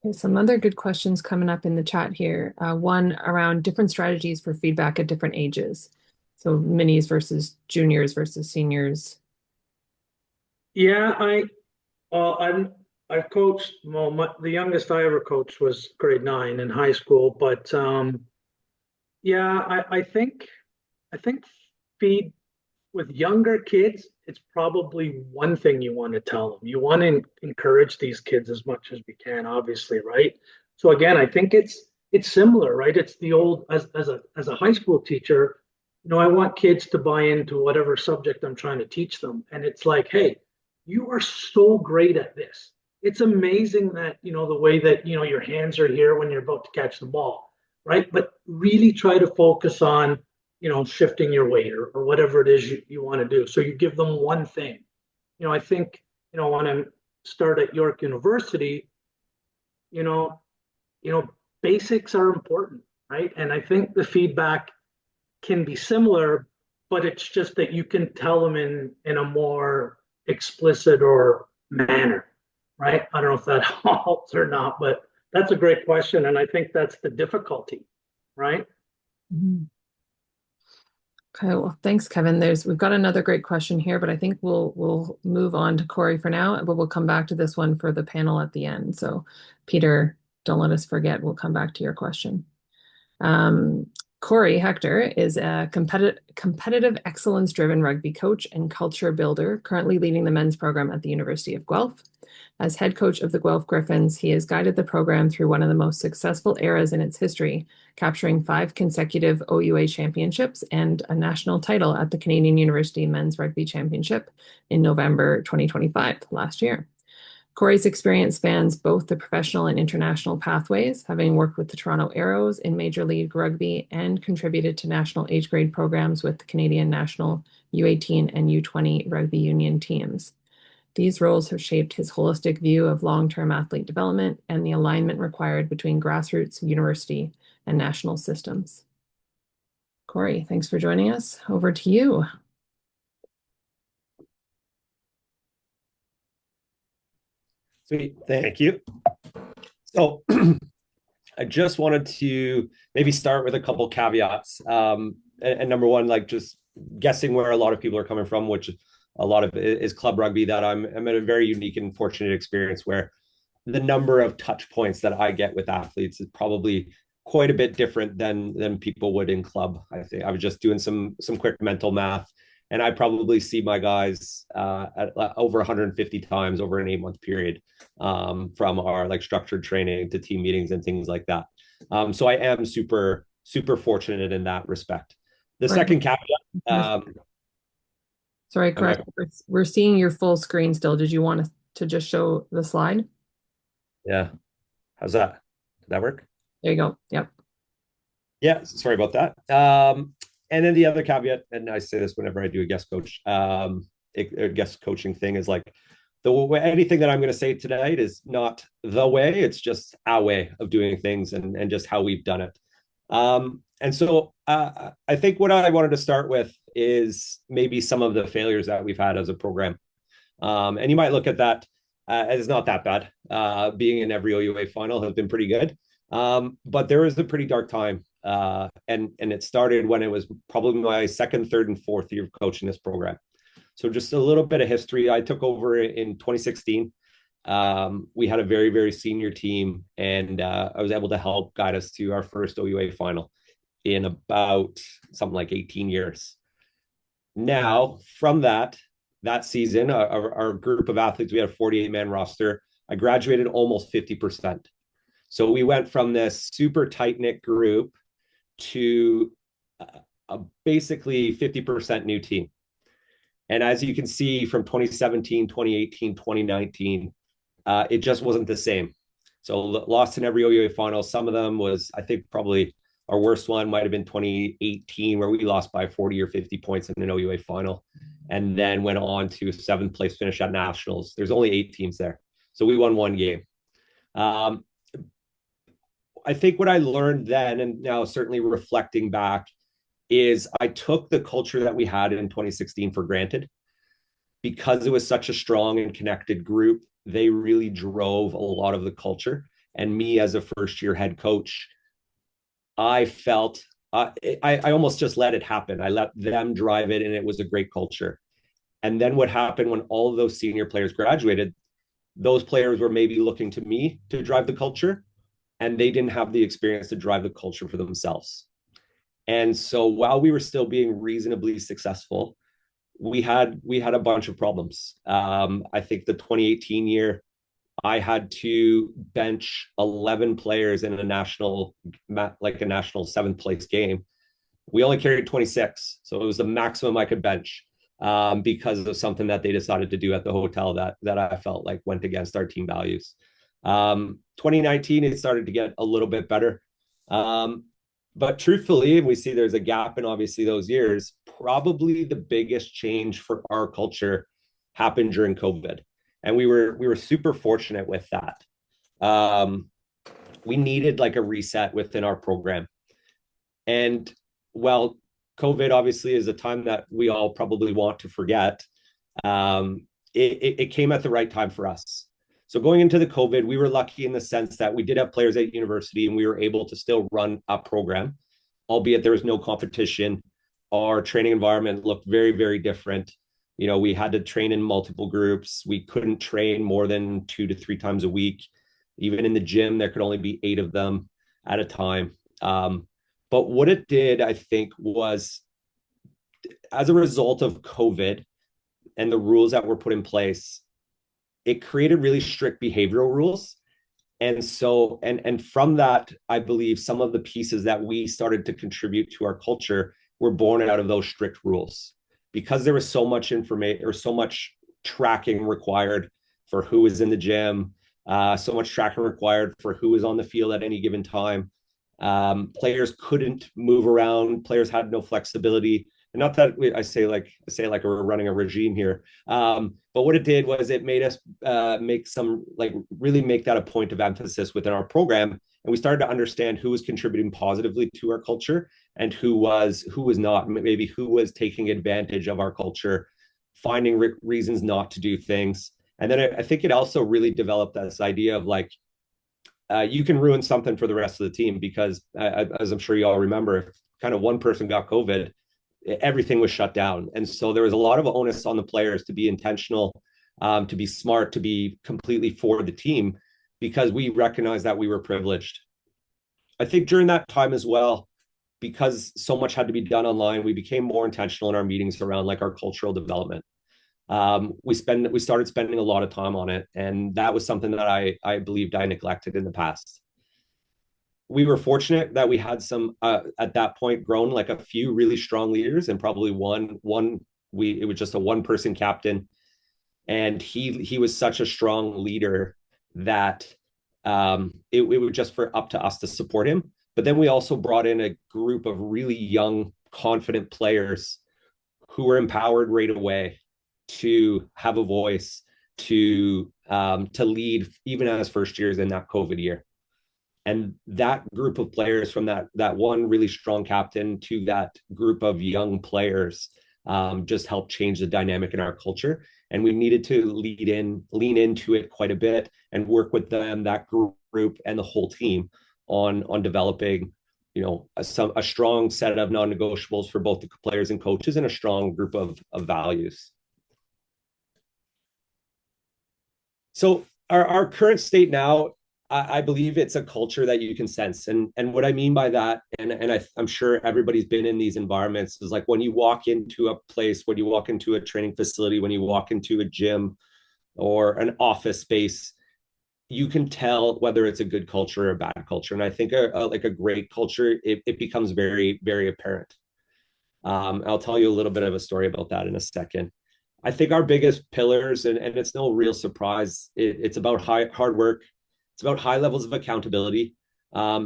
Okay, some other good questions coming up in the chat here. One around different strategies for feedback at different ages. So minis versus juniors versus seniors. Yeah, I've coached, well, the youngest I ever coached was grade 9 in high school, but yeah, I think feed with younger kids, it's probably one thing you want to tell them. You want to encourage these kids as much as we can, obviously, right? So again, I think it's similar, right? It's the old as a high school teacher, I want kids to buy into whatever subject I'm trying to teach them. And it's like, hey, you are so great at this. It's amazing that, the way that, your hands are here when you're about to catch the ball, right? But really try to focus on shifting your weight or whatever it is you want to do. So you give them one thing. I think, when I start at York University, you know, basics are important, right? And I think the feedback can be similar, but it's just that you can tell them in a more explicit or manner, right? I don't know if that helps or not, but that's a great question. And I think that's the difficulty, right? Mhm. Okay, well, thanks, Kevin. We've got another great question here, but I think we'll move on to Corey for now, but we'll come back to this one for the panel at the end. So, Peter, don't let us forget. We'll come back to your question. Corey Hector is a competitive excellence-driven rugby coach and culture builder, currently leading the men's program at the University of Guelph. As head coach of the Guelph Griffins, he has guided the program through one of the most successful eras in its history, capturing 5 consecutive OUA championships and a national title at the Canadian University Men's Rugby Championship in November 2025, last year. Corey's experience spans both the professional and international pathways, having worked with the Toronto Arrows in Major League Rugby and contributed to national age grade programs with the Canadian national U18 and U20 rugby union teams. These roles have shaped his holistic view of long-term athlete development and the alignment required between grassroots, university, and national systems. Corey, thanks for joining us. Over to you. Sweet, thank you. So I just wanted to maybe start with a couple caveats. And number one, like just guessing where a lot of people are coming from, which a lot of it is club rugby, that I'm in a very unique and fortunate experience where the number of touch points that I get with athletes is probably quite a bit different than people would in club. I think I was just doing some quick mental math, and I probably see my guys at over 150 times over an 8-month period, from our like structured training to team meetings and things like that. So I am super fortunate in that respect. The second caveat. Sorry, Chris, we're seeing your full screen still. Did you want to just show the slide? Yeah. How's that? Did that work? There you go. Yep. Yeah, sorry about that. And then the other caveat, and I say this whenever I do a guest coach, a guest coaching thing, is like anything that I'm going to say tonight is not the way, it's just our way of doing things and just how we've done it. And so I think what I wanted to start with is maybe some of the failures that we've had as a program. And you might look at that as not that bad. Being in every OUA final has been pretty good. But there was a pretty dark time. And it started when it was probably my second, third, and fourth year of coaching this program. So just a little bit of history. I took over in 2016. We had a very, very senior team, and I was able to help guide us to our first OUA final in about something like 18 years. Now, from that season, our group of athletes, we had a 48-man roster. I graduated almost 50%. So we went from this super tight-knit group to a basically 50% new team. And as you can see from 2017, 2018, 2019, it just wasn't the same. So lost in every OUA final. Some of them was, I think probably our worst one might have been 2018, where we lost by 40 or 50 points in an OUA final, and then went on to 7th place finish at nationals. There's only 8 teams there. So we won 1 game. I think what I learned then, and now certainly reflecting back, is I took the culture that we had in 2016 for granted. Because it was such a strong and connected group, they really drove a lot of the culture. And me as a first-year head coach, I felt I almost just let it happen. I let them drive it, and it was a great culture. And then what happened when all of those senior players graduated, those players were maybe looking to me to drive the culture, and they didn't have the experience to drive the culture for themselves. And so while we were still being reasonably successful, we had a bunch of problems. I think the 2018 year, I had to bench 11 players in a national seventh place game. We only carried 26, so it was the maximum I could bench, because of something that they decided to do at the hotel that I felt like went against our team values. 2019, it started to get a little bit better. But truthfully, we see there's a gap in obviously those years. Probably the biggest change for our culture happened during COVID. And we were super fortunate with that. We needed like a reset within our program. And while COVID obviously is a time that we all probably want to forget, it came at the right time for us. So going into the COVID, we were lucky in the sense that we did have players at university and we were able to still run a program, albeit there was no competition. Our training environment looked very, very different. You know, we had to train in multiple groups. We couldn't train more than 2 to 3 times a week. Even in the gym, there could only be 8 of them at a time. But what it did, I think, was as a result of COVID and the rules that were put in place, it created really strict behavioral rules. And so, and from that, I believe some of the pieces that we started to contribute to our culture were born out of those strict rules, because there was so much information or so much tracking required for who was in the gym, so much tracking required for who was on the field at any given time. Players couldn't move around. Players had no flexibility. And not that I say like we're running a regime here, but what it did was it made us really make that a point of emphasis within our program, and we started to understand who was contributing positively to our culture and who was not, maybe who was taking advantage of our culture, finding reasons not to do things. And then I think it also really developed this idea of like, you can ruin something for the rest of the team, because as I'm sure you all remember, if kind of one person got COVID, everything was shut down. And so there was a lot of onus on the players to be intentional, to be smart, to be completely for the team, because we recognized that we were privileged. I think during that time as well, because so much had to be done online, we became more intentional in our meetings around like our cultural development. We started spending a lot of time on it, and that was something that I believed I neglected in the past. We were fortunate that we had some at that point grown like a few really strong leaders, and probably it was just a one person captain, and he was such a strong leader that it was just up to us to support him. But then we also brought in a group of really young, confident players who were empowered right away to have a voice, to lead even as first years in that COVID year. And that group of players, from that one really strong captain to that group of young players, just helped change the dynamic in our culture. And we needed to lean into it quite a bit and work with them, that group and the whole team on developing, you know, a strong set of non-negotiables for both the players and coaches, and a strong group of values. So our current state now, I believe it's a culture that you can sense. And what I mean by that, and I'm sure everybody's been in these environments, is like when you walk into a place, when you walk into a training facility, when you walk into a gym or an office space, you can tell whether it's a good culture or a bad culture. And I think like a great culture, it becomes very, very apparent. I'll tell you a little bit of a story about that in a second. I think our biggest pillars, and it's no real surprise, it's about hard work. It's about high levels of accountability,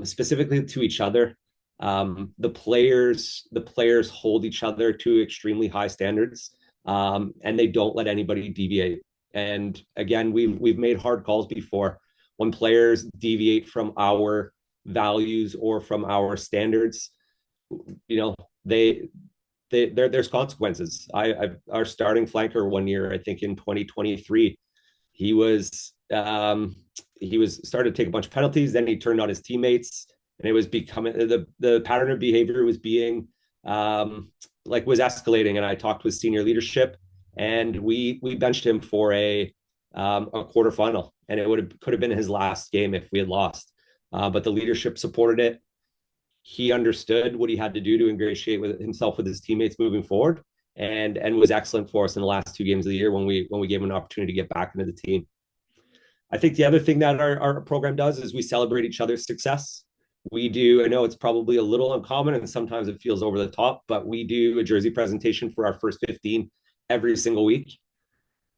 specifically to each other. The players hold each other to extremely high standards, and they don't let anybody deviate. And again, we've made hard calls before. When players deviate from our values or from our standards, you know, there's consequences. Our starting flanker one year, I think in 2023, he was started to take a bunch of penalties. Then he turned on his teammates, and it was becoming the pattern of behavior was being was escalating. And I talked with senior leadership, and we benched him for a a quarterfinal, and could have been his last game if we had lost. But the leadership supported it. He understood what he had to do to ingratiate with himself with his teammates moving forward, and was excellent for us in the last 2 games of the year when we gave him an opportunity to get back into the team. I think the other thing that our program does is we celebrate each other's success. We do, I know it's probably a little uncommon and sometimes it feels over the top, but we do a jersey presentation for our first 15 every single week,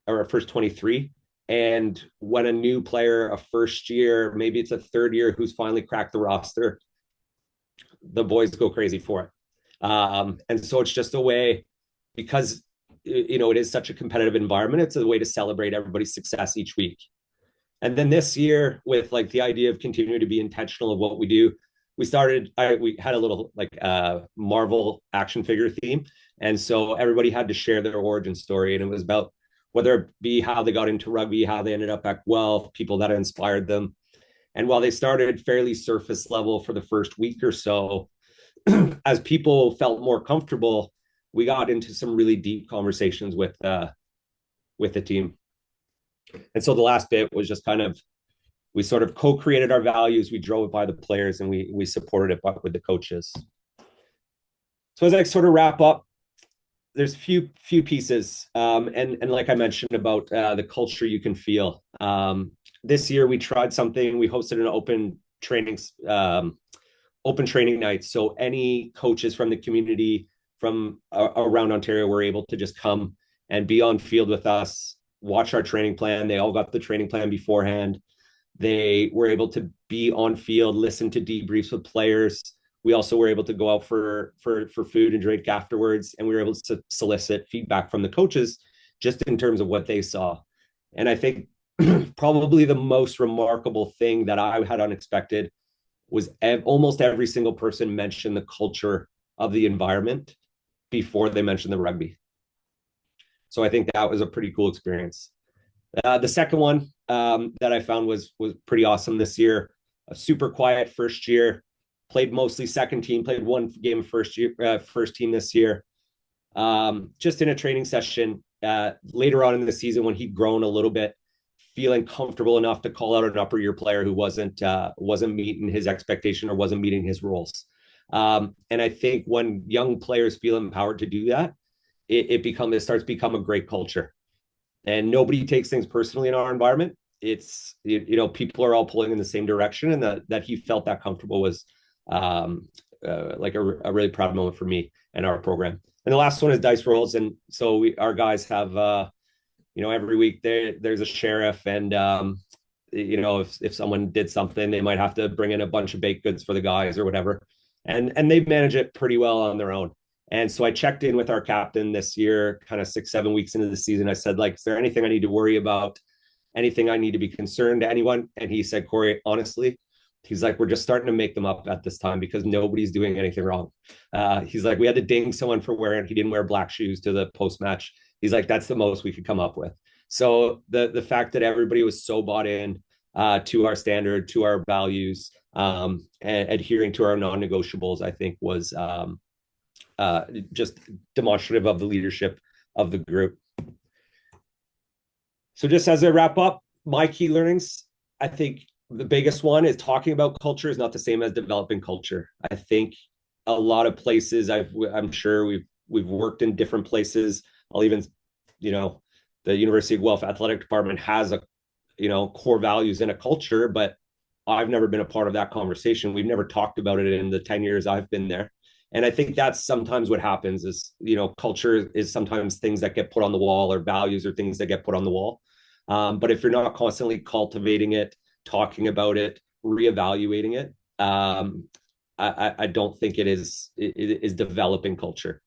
or our first 23. And when a new player, a first year, maybe it's a third year who's finally cracked the roster, the boys go crazy for it. And so it's just a way, because it is such a competitive environment, it's a way to celebrate everybody's success each week. And then this year, with like the idea of continuing to be intentional of what we do, we had a little like Marvel action figure theme. And so everybody had to share their origin story. And it was about whether it be how they got into rugby, how they ended up at Guelph, people that inspired them. And while they started fairly surface level for the first week or so, as people felt more comfortable, we got into some really deep conversations with the team. And so the last bit was just we sort of co-created our values, we drove it by the players, and we supported it with the coaches. So as I sort of wrap up, there's few pieces, and like I mentioned about the culture you can feel. This year we tried something. We hosted an open training night, so any coaches from the community from around Ontario were able to just come and be on field with us, watch our training plan. They all got the training plan beforehand. They were able to be on field, listen to debriefs with players. We also were able to go out for food and drink afterwards, and we were able to solicit feedback from the coaches just in terms of what they saw. And I think probably the most remarkable thing that I had unexpected was almost every single person mentioned the culture of the environment before they mentioned the rugby. So I think that was a pretty cool experience. The second one that I found was pretty awesome this year. A super quiet first year, played mostly second team, played one game of first team this year. Just in a training session later on in the season when he'd grown a little bit, feeling comfortable enough to call out an upper year player who wasn't meeting his expectation or wasn't meeting his roles. And I think when young players feel empowered to do that, it starts to become a great culture, and nobody takes things personally in our environment. It's people are all pulling in the same direction, and that he felt that comfortable was like a really proud moment for me and our program. And the last one is dice rolls, and so our guys have every week there's a sheriff, and if someone did something, they might have to bring in a bunch of baked goods for the guys or whatever, and they manage it pretty well on their own. And so I checked in with our captain this year, kind of 6-7 weeks into the season. I said, like, is there anything I need to worry about? Anything I need to be concerned to anyone? And he said, Corey, honestly, he's like, we're just starting to make them up at this time because nobody's doing anything wrong. He's like, we had to ding someone for he didn't wear black shoes to the post-match. He's like, that's the most we could come up with. So the fact that everybody was so bought in to our standard, to our values, and adhering to our non-negotiables, I think was just demonstrative of the leadership of the group. So just as I wrap up, my key learnings, I think the biggest one is talking about culture is not the same as developing culture. I think a lot of places I'm sure we've worked in different places. I'll even, the University of Guelph Athletic Department has a, core values and a culture, but I've never been a part of that conversation. We've never talked about it in the 10 years I've been there. And I think that's sometimes what happens is, culture is sometimes things that get put on the wall, or values or things that get put on the wall. But if you're not constantly cultivating it, talking about it, reevaluating it, I don't think it is developing culture.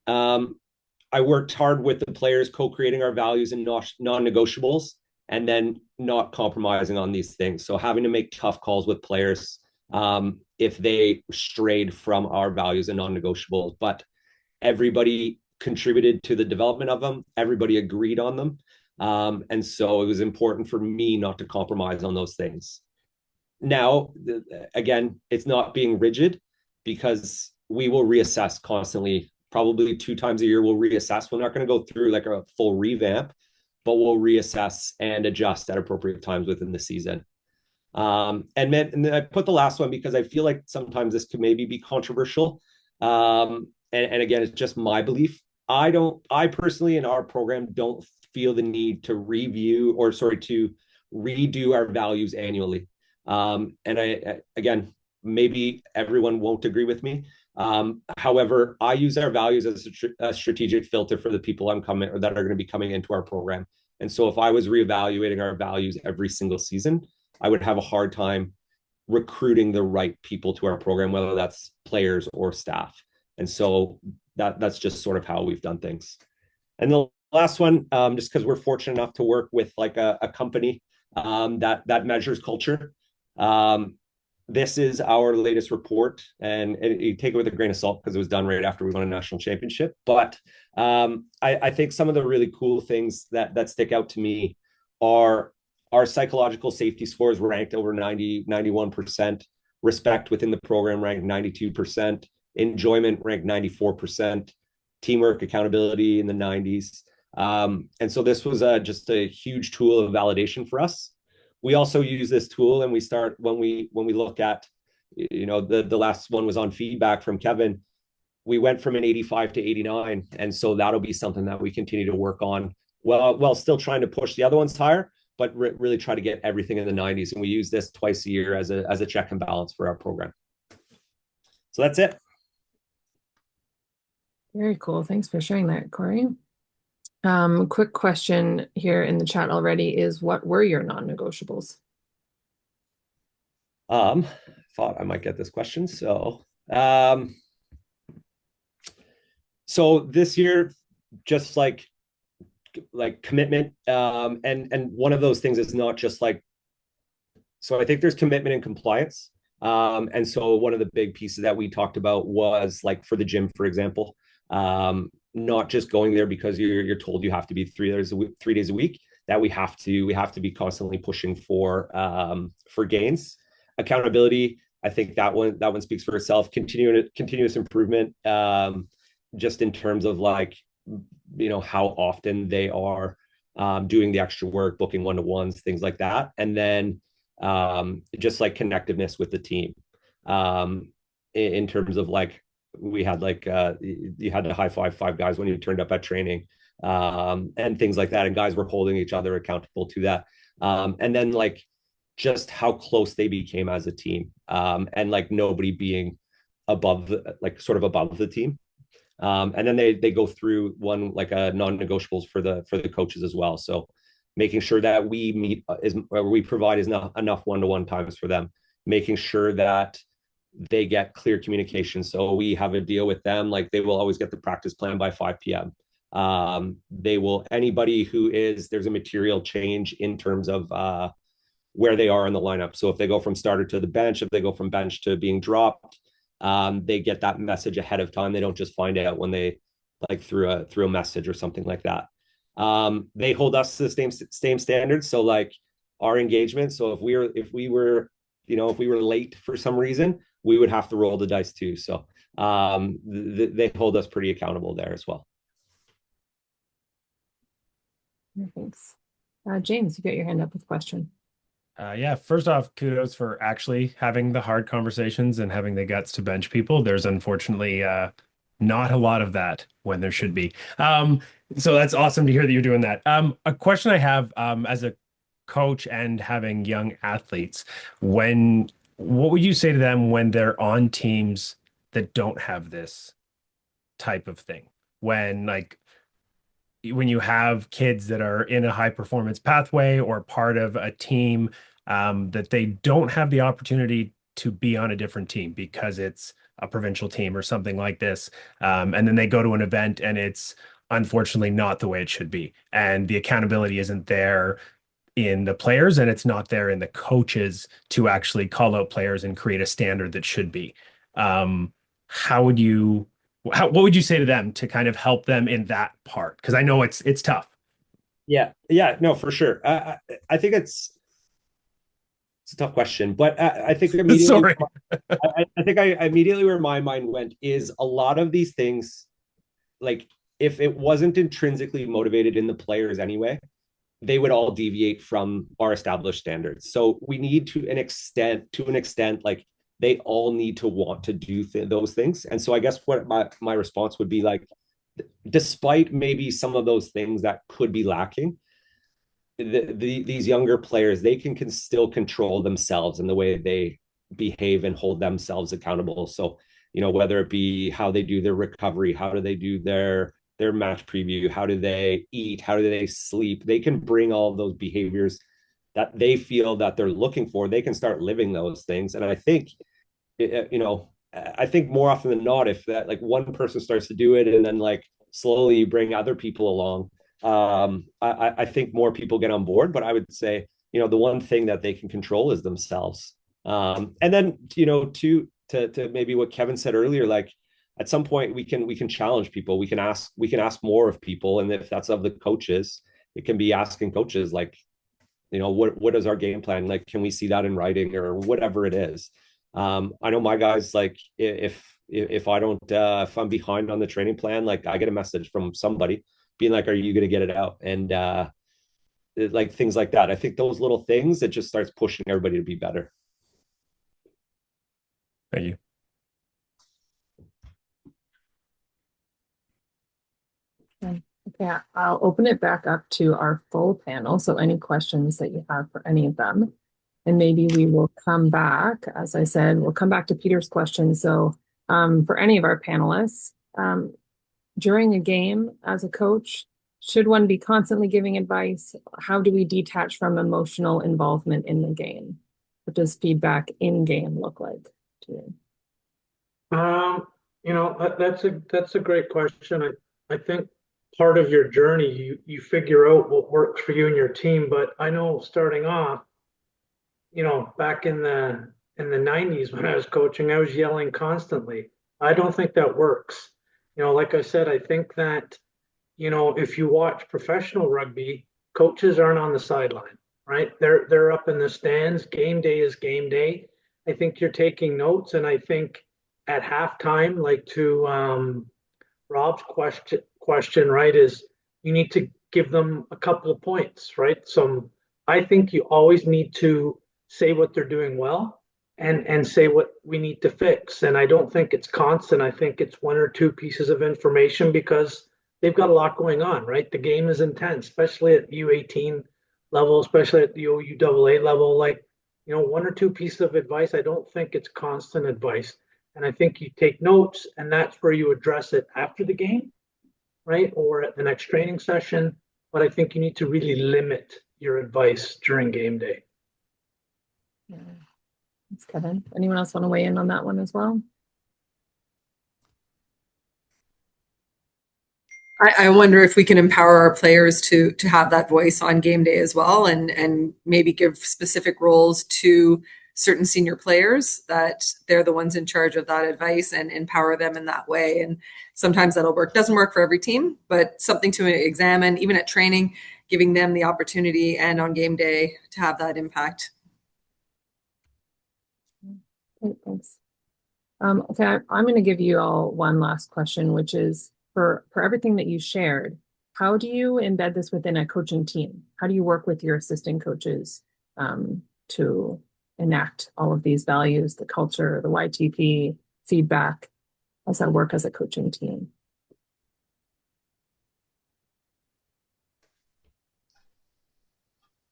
I worked hard with the players, co-creating our values and non-negotiables, and then not compromising on these things. So having to make tough calls with players if they strayed from our values and non-negotiables, but everybody contributed to the development of them. Everybody agreed on them. And so it was important for me not to compromise on those things. Now, again, it's not being rigid, because we will reassess constantly. Probably 2 times a year we'll reassess. We're not going to go through like a full revamp, but we'll reassess and adjust at appropriate times within the season. And then I put the last one because I feel like sometimes this could maybe be controversial. And again, it's just my belief. I personally in our program don't feel the need to to redo our values annually. And again, maybe everyone won't agree with me. However, I use our values as a strategic filter for the people that are going to be coming into our program. And so if I was reevaluating our values every single season, I would have a hard time recruiting the right people to our program, whether that's players or staff. And so that's just sort of how we've done things. And the last one, just because we're fortunate enough to work with like a company that measures culture. This is our latest report, and you take it with a grain of salt because it was done right after we won a national championship. But I think some of the really cool things that stick out to me are our psychological safety scores ranked over 91%, respect within the program ranked 92%, enjoyment ranked 94%, teamwork accountability in the 90s. And so this was just a huge tool of validation for us. We also use this tool, and we start when we look at, the last one was on feedback from Kevin. We went from an 85 to 89, and so that'll be something that we continue to work on, while still trying to push the other ones higher, but really try to get everything in the 90s. And we use this twice a year as a check and balance for our program. So that's it. Very cool. Thanks for sharing that, Corey. Quick question here in the chat already is, what were your non-negotiables? Thought I might get this question. So this year, just like commitment, and one of those things is not just like, so I think there's commitment and compliance. And so one of the big pieces that we talked about was like for the gym, for example, not just going there because you're told you have to be 3 days a week, that we have to be constantly pushing for gains. Accountability, I think that one speaks for itself. Continuous improvement, just in terms of like, how often they are doing the extra work, booking one-to-ones, things like that. And then just like connectiveness with the team, in terms of like, we had like you had to high five 5 guys when you turned up at training, and things like that, and guys were holding each other accountable to that, and then like just how close they became as a team, and like nobody being above the team, and then they go through one like a non-negotiables for the coaches as well. So making sure that we provide enough one-to-one times for them, making sure that they get clear communication. So we have a deal with them, like they will always get the practice plan by 5 p.m. Anybody there's a material change in terms of where they are in the lineup. So if they go from starter to the bench, if they go from bench to being dropped, they get that message ahead of time. They don't just find out when they like through a message or something like that. They hold us to the same standards. So like our engagement. So if we were late for some reason, we would have to roll the dice too. So they hold us pretty accountable there as well. Thanks. James, you got your hand up with a question. Yeah, first off, kudos for actually having the hard conversations and having the guts to bench people. There's unfortunately not a lot of that when there should be. So that's awesome to hear that you're doing that. A question I have, as a coach and having young athletes, what would you say to them when they're on teams that don't have this type of thing? When you have kids that are in a high performance pathway or part of a team, that they don't have the opportunity to be on a different team because it's a provincial team or something like this. And then they go to an event and it's unfortunately not the way it should be. And the accountability isn't there in the players, and it's not there in the coaches to actually call out players and create a standard that should be. What would you say to them to kind of help them in that part? Because I know it's tough. Yeah, no, for sure. I think it's a tough question, but I think immediately, Sorry. I think immediately where my mind went is a lot of these things, like if it wasn't intrinsically motivated in the players anyway, they would all deviate from our established standards. So we need to an extent, like they all need to want to do those things. And so I guess what my response would be like, despite maybe some of those things that could be lacking, these younger players, they can still control themselves in the way they behave and hold themselves accountable. So, whether it be how they do their recovery, how do they do their match preview, how do they eat, how do they sleep, they can bring all of those behaviors that they feel that they're looking for, they can start living those things. And I think, I think more often than not, if that like one person starts to do it and then like slowly you bring other people along, I think more people get on board. But I would say, the one thing that they can control is themselves. And then, to maybe what Kevin said earlier, like at some point we can challenge people. We can ask more of people. And if that's of the coaches, it can be asking coaches like, what is our game plan? Like, can we see that in writing or whatever it is? I know my guys, like if I don't, if I'm behind on the training plan, like I get a message from somebody being like, are you going to get it out? And like things like that. I think those little things, it just starts pushing everybody to be better. Thank you. Okay, I'll open it back up to our full panel. So any questions that you have for any of them, and maybe we will come back, as I said, we'll come back to Peter's question. So for any of our panelists, during a game as a coach, should one be constantly giving advice? How do we detach from emotional involvement in the game? What does feedback in game look like to you? That's a great question. I think part of your journey, you figure out what works for you and your team. But I know starting off, back in the 90s when I was coaching, I was yelling constantly. I don't think that works. Like I said, I think that, if you watch professional rugby, coaches aren't on the sideline, right? They're up in the stands. Game day is game day. I think you're taking notes, and I think at halftime, like to Rob's question, right, is you need to give them a couple of points, right? I think you always need to say what they're doing well and say what we need to fix. And I don't think it's constant. I think it's one or two pieces of information because they've got a lot going on, right? The game is intense, especially at U18 level, especially at the OUAA level. Like, one or two pieces of advice, I don't think it's constant advice. And I think you take notes, and that's where you address it after the game, right? Or at the next training session. But I think you need to really limit your advice during game day. Yeah. Thanks, Kevin. Anyone else want to weigh in on that one as well? I wonder if we can empower our players to have that voice on game day as well, and maybe give specific roles to certain senior players that they're the ones in charge of that advice and empower them in that way. And sometimes that'll work. Doesn't work for every team, but something to examine, even at training, giving them the opportunity and on game day to have that impact. Great, thanks. Okay, I'm going to give you all one last question, which is for everything that you shared, how do you embed this within a coaching team? How do you work with your assistant coaches to enact all of these values, the culture, the YTP, feedback? How does that work as a coaching team?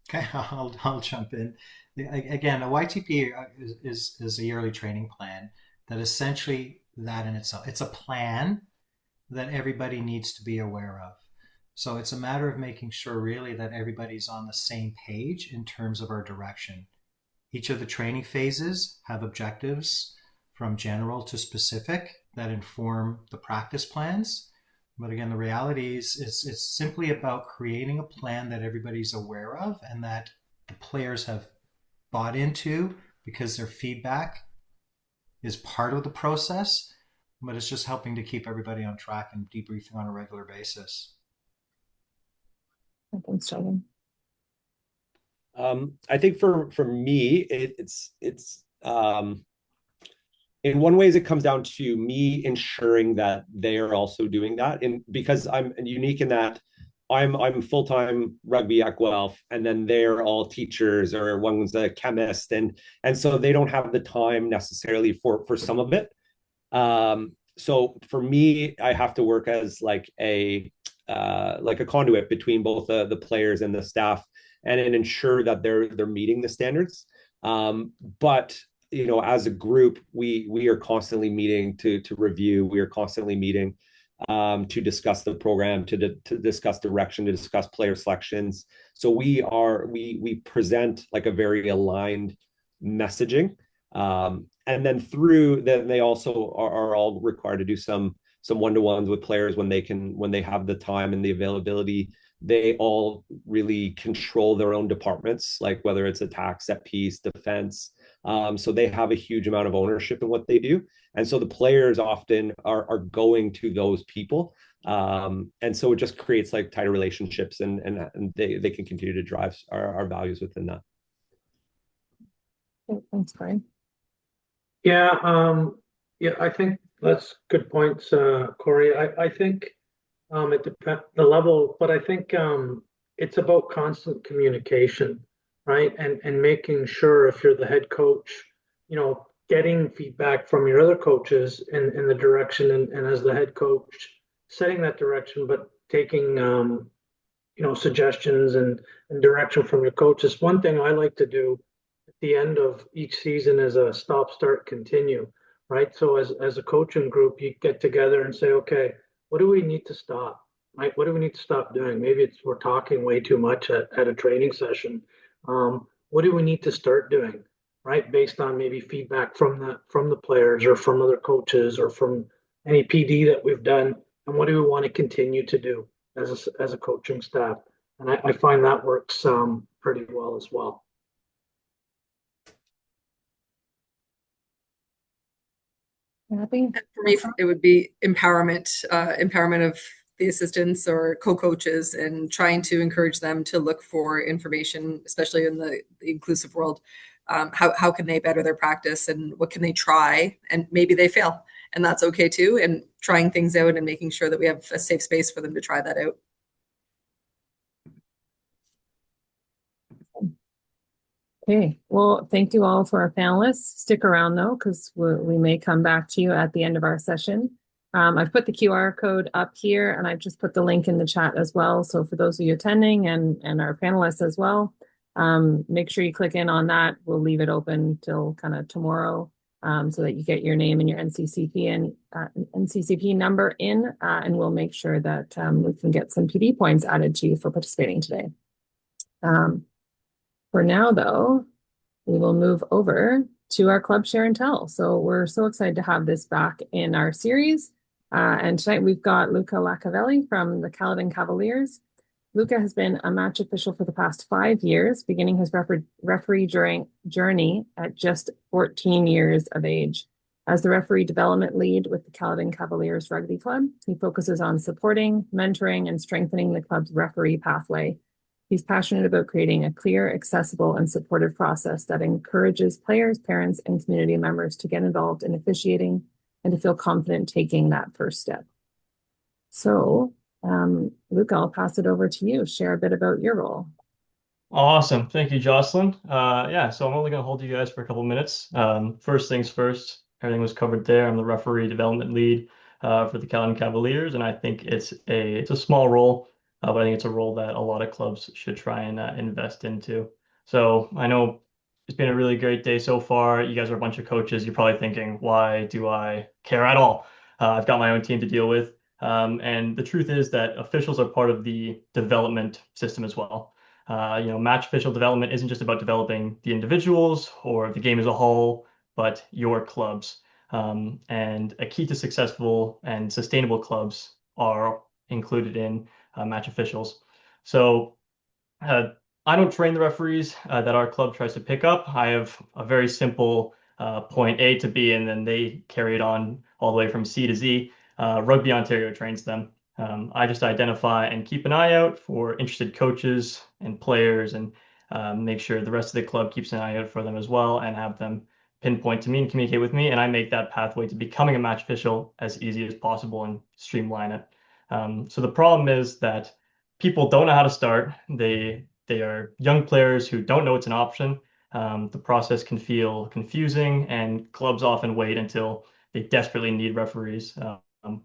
Okay, I'll jump in. Again, a YTP is a yearly training plan that essentially that in itself, it's a plan that everybody needs to be aware of. So it's a matter of making sure really that everybody's on the same page in terms of our direction. Each of the training phases have objectives from general to specific that inform the practice plans. But again, the reality is it's simply about creating a plan that everybody's aware of and that the players have bought into because their feedback is part of the process, but it's just helping to keep everybody on track and debriefing on a regular basis. Thanks, Sheldon. I think for me, it's in one ways it comes down to me ensuring that they are also doing that, and because I'm unique in that I'm full-time rugby at Guelph, and then they're all teachers, or one's a chemist, and so they don't have the time necessarily for some of it. So for me, I have to work as like a conduit between both the players and the staff, and ensure that they're meeting the standards. But as a group, we are constantly meeting to review. We are constantly meeting to discuss the program, to discuss direction, to discuss player selections. So we present like a very aligned messaging. And then they also are all required to do some one-to-ones with players when they have the time and the availability. They all really control their own departments, like whether it's attack, set piece, defense. So they have a huge amount of ownership in what they do. And so the players often are going to those people. And so it just creates like tighter relationships, and they can continue to drive our values within that. Thanks, Corey. Yeah, I think that's good points, Corey. I think it depends the level, but I think it's about constant communication, right? And making sure, if you're the head coach, getting feedback from your other coaches in the direction, and as the head coach, setting that direction, but taking suggestions and direction from your coaches. One thing I like to do the end of each season is a stop, start, continue, right? So as a coaching group, you get together and say, okay, what do we need to stop, right? What do we need to stop doing? Maybe it's we're talking way too much at a training session. What do we need to start doing, right? Based on maybe feedback from the players, or from other coaches, or from any PD that we've done, and what do we want to continue to do as a coaching staff? And I find that works pretty well as well. Happy? For me, it would be empowerment of the assistants or co-coaches, and trying to encourage them to look for information, especially in the inclusive world. How can they better their practice, and what can they try? And maybe they fail, and that's okay too. And trying things out and making sure that we have a safe space for them to try that out. Okay, well, thank you all for our panelists. Stick around though, because we may come back to you at the end of our session. I've put the QR code up here, and I've just put the link in the chat as well. So for those of you attending and our panelists as well, make sure you click in on that. We'll leave it open till kind of tomorrow, so that you get your name and your NCCP and NCCP number in, and we'll make sure that we can get some PD points added to you for participating today. For now, though, we will move over to our Club Share and Tell. So we're so excited to have this back in our series. And tonight we've got Luca Lacovelli from the Caledon Cavaliers. Luca has been a match official for the past 5 years, beginning his referee journey at just 14 years of age. As the referee development lead with the Caledon Cavaliers Rugby Club, he focuses on supporting, mentoring, and strengthening the club's referee pathway. He's passionate about creating a clear, accessible, and supportive process that encourages players, parents, and community members to get involved in officiating and to feel confident taking that first step. So, Luca, I'll pass it over to you. Share a bit about your role. Awesome. Thank you, Jocelyn. Yeah, so I'm only going to hold you guys for a couple minutes. First things first, everything was covered there. I'm the referee development lead for the Caledon Cavaliers, and I think it's a small role. But I think it's a role that a lot of clubs should try and invest into. So I know it's been a really great day so far. You guys are a bunch of coaches. You're probably thinking, why do I care at all? I've got my own team to deal with. And the truth is that officials are part of the development system as well. Match official development isn't just about developing the individuals or the game as a whole, but your clubs. And a key to successful and sustainable clubs are included in match officials. So I don't train the referees that our club tries to pick up. I have a very simple point A to B, and then they carry it on all the way from C to Z. Rugby Ontario trains them. I just identify and keep an eye out for interested coaches and players, and make sure the rest of the club keeps an eye out for them as well, and have them pinpoint to me and communicate with me. And I make that pathway to becoming a match official as easy as possible and streamline it. So the problem is that people don't know how to start. They are young players who don't know it's an option. The process can feel confusing, and clubs often wait until they desperately need referees,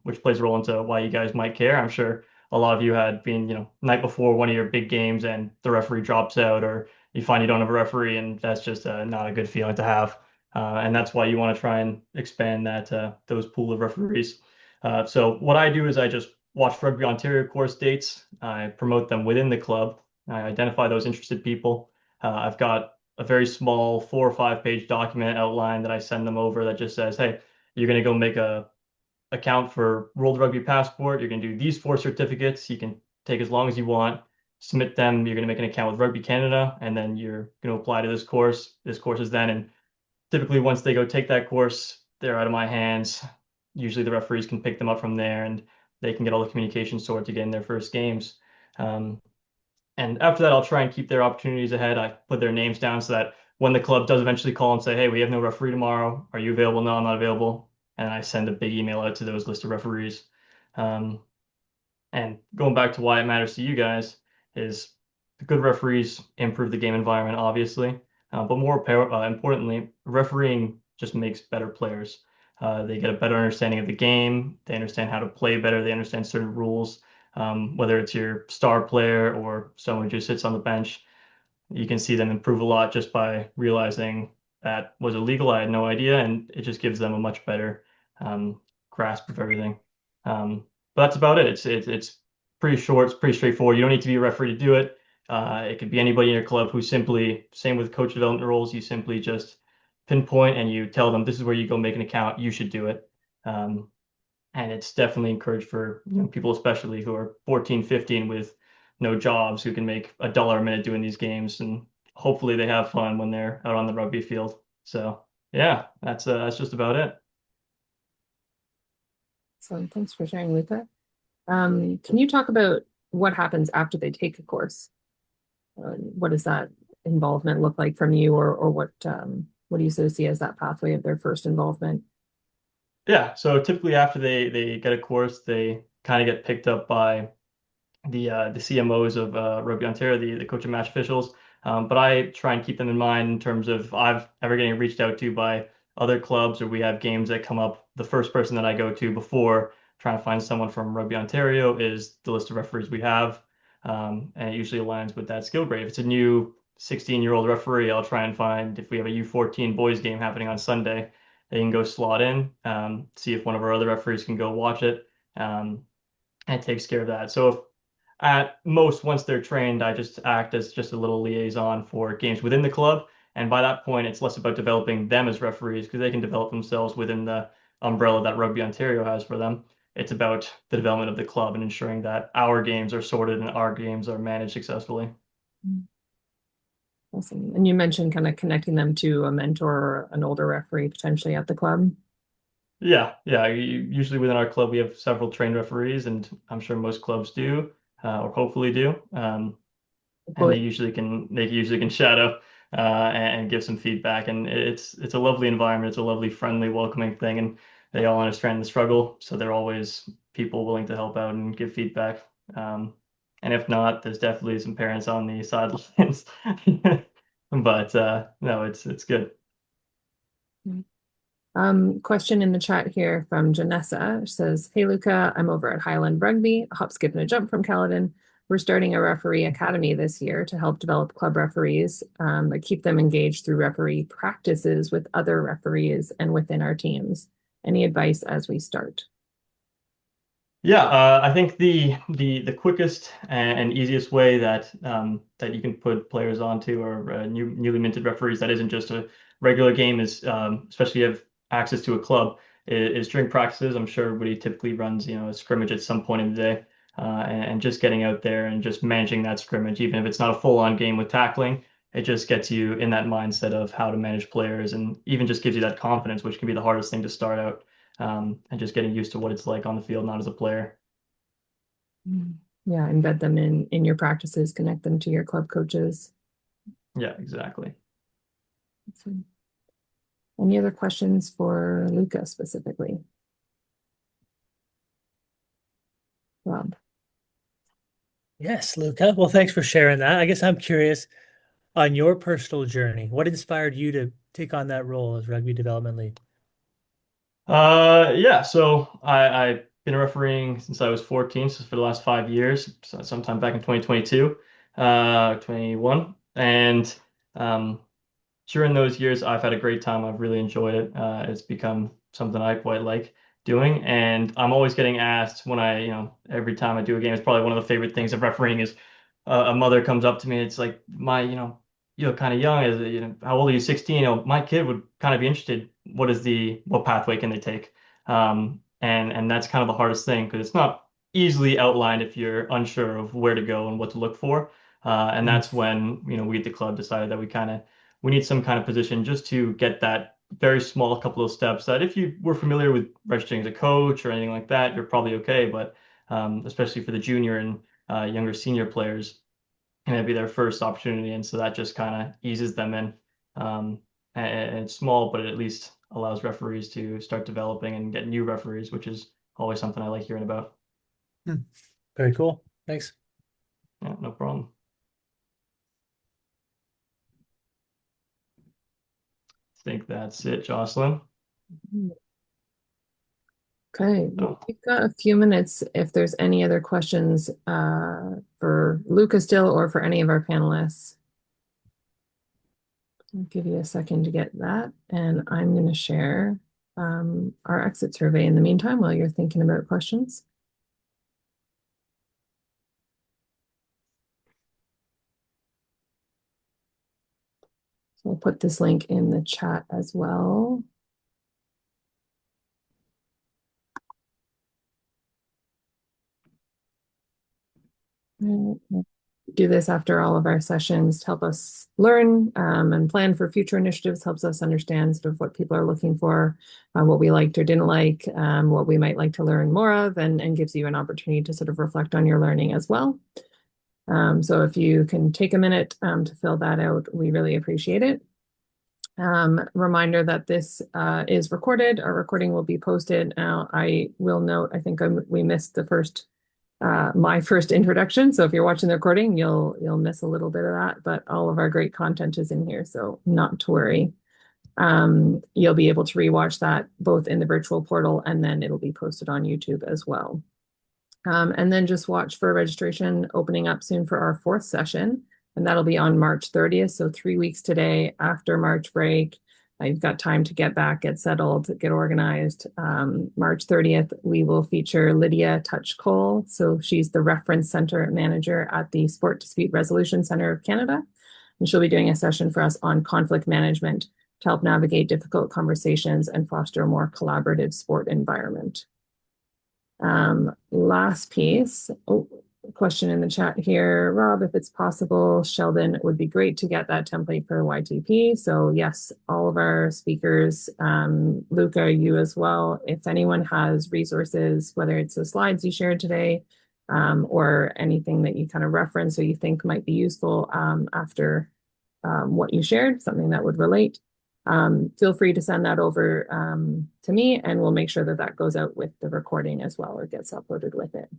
which plays a role into why you guys might care. I'm sure a lot of you had been, night before one of your big games and the referee drops out, or you find you don't have a referee, and that's just not a good feeling to have. And that's why you want to try and expand those pool of referees. So what I do is I just watch Rugby Ontario course dates. I promote them within the club. I identify those interested people. I've got a very small 4 or 5 page document outline that I send them over that just says, hey, you're going to go make a account for World Rugby Passport. You're going to do these 4 certificates. You can take as long as you want, submit them. You're going to make an account with Rugby Canada, and then you're going to apply to this course. This course is then, and typically once they go take that course, they're out of my hands. Usually the referees can pick them up from there, and they can get all the communication sorted to get in their first games. And after that, I'll try and keep their opportunities ahead. I put their names down so that when the club does eventually call and say, hey, we have no referee tomorrow. Are you available? No, I'm not available. And I send a big email out to those list of referees. Um, and going back to why it matters to you guys is good referees improve the game environment, obviously. But more importantly, refereeing just makes better players. They get a better understanding of the game. They understand how to play better. They understand certain rules. Whether it's your star player or someone who just sits on the bench, you can see them improve a lot just by realizing that was illegal. I had no idea, and it just gives them a much better grasp of everything. But that's about it. It's pretty short. It's pretty straightforward. You don't need to be a referee to do it. It could be anybody in your club who simply, same with coach development roles, you simply just pinpoint and you tell them this is where you go make an account. You should do it. And it's definitely encouraged for people, especially who are 14, 15 with no jobs, who can make $1 a minute doing these games, and hopefully they have fun when they're out on the rugby field. So yeah, that's just about it. So thanks for sharing, Luca. Can you talk about what happens after they take a course? What does that involvement look like from you, or what do you sort of see as that pathway of their first involvement? Yeah, so typically after they get a course, they kind of get picked up by the CMOs of Rugby Ontario, the coach and match officials. But I try and keep them in mind in terms of I've ever getting reached out to by other clubs, or we have games that come up. The first person that I go to before trying to find someone from Rugby Ontario is the list of referees we have. And it usually aligns with that skill grade. If it's a new 16-year-old referee, I'll try and find if we have a U14 boys game happening on Sunday, they can go slot in, see if one of our other referees can go watch it, and it takes care of that. So if at most, once they're trained, I just act as just a little liaison for games within the club. And by that point, it's less about developing them as referees because they can develop themselves within the umbrella that Rugby Ontario has for them. It's about the development of the club and ensuring that our games are sorted and our games are managed successfully. Awesome. And you mentioned kind of connecting them to a mentor or an older referee potentially at the club. Yeah. Usually within our club, we have several trained referees, and I'm sure most clubs do, or hopefully do. And they usually can shadow and give some feedback. And it's a lovely environment. It's a lovely, friendly, welcoming thing, and they all understand the struggle. So they're always people willing to help out and give feedback. And if not, there's definitely some parents on the sidelines. But no, it's good. Question in the chat here from Janessa says, hey, Luca, I'm over at Highland Rugby, a hop, skip, and a jump from Caledon. We're starting a referee academy this year to help develop club referees, but keep them engaged through referee practices with other referees and within our teams. Any advice as we start? Yeah, I think the quickest and easiest way that that you can put players onto or newly minted referees that isn't just a regular game is especially if you have access to a club is during practices. I'm sure everybody typically runs a scrimmage at some point in the day, and just getting out there and just managing that scrimmage, even if it's not a full-on game with tackling, it just gets you in that mindset of how to manage players, and even just gives you that confidence, which can be the hardest thing to start out. And just getting used to what it's like on the field, not as a player. Yeah, embed them in your practices, connect them to your club coaches. Yeah, exactly. Any other questions for Luca specifically? Rob. Yes, Luca. Well, thanks for sharing that. I guess I'm curious on your personal journey. What inspired you to take on that role as rugby development lead? Yeah, so I've been refereeing since I was 14, so for the last 5 years, so sometime back in 2022, 21. And um, during those years, I've had a great time. I've really enjoyed it. It's become something I quite like doing. And I'm always getting asked when every time I do a game, it's probably one of the favorite things of refereeing is a mother comes up to me. It's like, you're kind of young. How old are you? 16. My kid would kind of be interested. What pathway can they take? And that's kind of the hardest thing because it's not easily outlined if you're unsure of where to go and what to look for. And Mm. that's when, we at the club decided that we need some kind of position just to get that very small couple of steps that if you were familiar with registering as a coach or anything like that, you're probably okay. But especially for the junior and younger senior players, and it'd be their first opportunity. And so that just kind of eases them in. And it's small, but it at least allows referees to start developing and get new referees, which is always something I like hearing about. Hmm. Very cool. Thanks. Yeah, no problem. I think that's it, Jocelyn. Okay, So, we've got a few minutes if there's any other questions for Luca still or for any of our panelists. I'll give you a second to get that, and I'm going to share our exit survey in the meantime while you're thinking about questions. So I'll put this link in the chat as well. Do this after all of our sessions to help us learn and plan for future initiatives, helps us understand sort of what people are looking for, what we liked or didn't like, what we might like to learn more of, and gives you an opportunity to sort of reflect on your learning as well. So if you can take a minute to fill that out, we really appreciate it. Reminder that this is recorded. Our recording will be posted. Now, I will note, I think we missed the first my first introduction. So if you're watching the recording, you'll miss a little bit of that, but all of our great content is in here, so not to worry. You'll be able to rewatch that both in the virtual portal and then it'll be posted on YouTube as well. And then just watch for registration opening up soon for our 4th session, and that'll be on March 30th. So 3 weeks today after March break. You've got time to get back, get settled, get organized. March 30th, we will feature Lydia Touch Cole. So she's the reference center manager at the Sport Dispute Resolution Center of Canada. And she'll be doing a session for us on conflict management to help navigate difficult conversations and foster a more collaborative sport environment. Last piece. Question in the chat here, Rob, if it's possible, Sheldon, it would be great to get that template for YTP. So yes, all of our speakers, Luca, you as well, if anyone has resources, whether it's the slides you shared today or anything that you kind of reference or you think might be useful after what you shared, something that would relate, feel free to send that over to me and we'll make sure that that goes out with the recording as well or gets uploaded with it.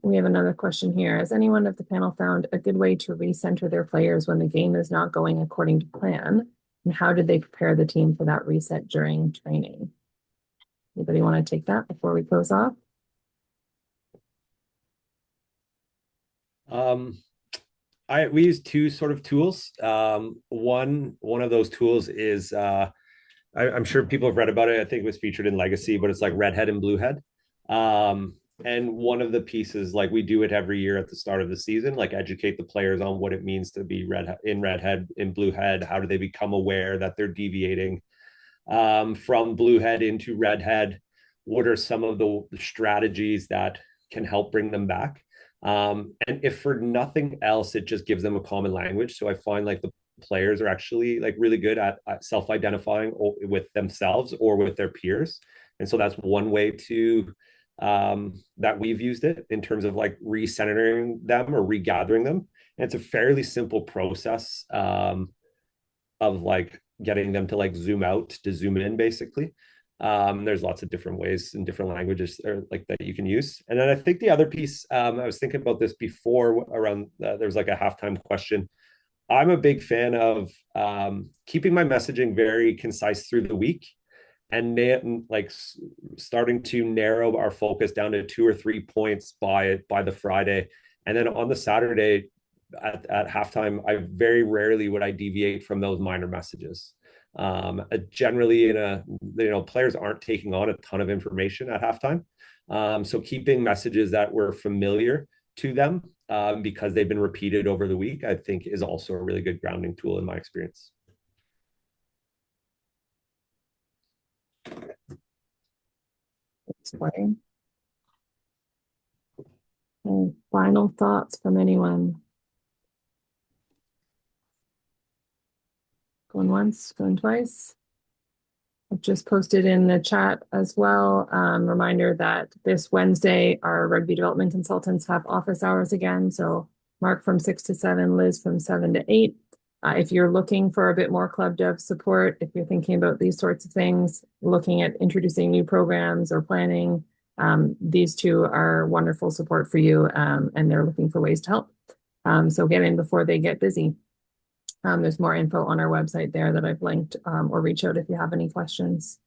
We have another question here. Has anyone of the panel found a good way to recenter their players when the game is not going according to plan? And how did they prepare the team for that reset during training? Anybody want to take that before we close off? We use two sort of tools. One of those tools is I'm sure people have read about it. I think it was featured in Legacy, but it's like Redhead and Bluehead. And one of the pieces, like we do it every year at the start of the season, like educate the players on what it means to be redhead, in bluehead. How do they become aware that they're deviating from bluehead into redhead? What are some of the strategies that can help bring them back? And if for nothing else, it just gives them a common language. So I find like the players are actually like really good at self-identifying with themselves or with their peers. And so that's one way to that we've used it in terms of like recentering them or regathering them. And it's a fairly simple process of like getting them to like zoom out to zoom in basically. There's lots of different ways and different languages like that you can use. And then I think the other piece, I was thinking about this before around, there was like a halftime question. I'm a big fan of keeping my messaging very concise through the week, and then like starting to narrow our focus down to 2 or 3 points by the Friday. And then on the Saturday at halftime, I very rarely would I deviate from those minor messages. Generally players aren't taking on a ton of information at halftime. So keeping messages that were familiar to them because they've been repeated over the week, I think is also a really good grounding tool in my experience. Any final thoughts from anyone? Going once, going twice. I've just posted in the chat as well. Reminder that this Wednesday, our rugby development consultants have office hours again. So Mark from 6 to 7, Liz from 7 to 8. If you're looking for a bit more club dev support, if you're thinking about these sorts of things, looking at introducing new programs or planning, these two are wonderful support for you, and they're looking for ways to help. So get in before they get busy. There's more info on our website there that I've linked, or reach out if you have any questions.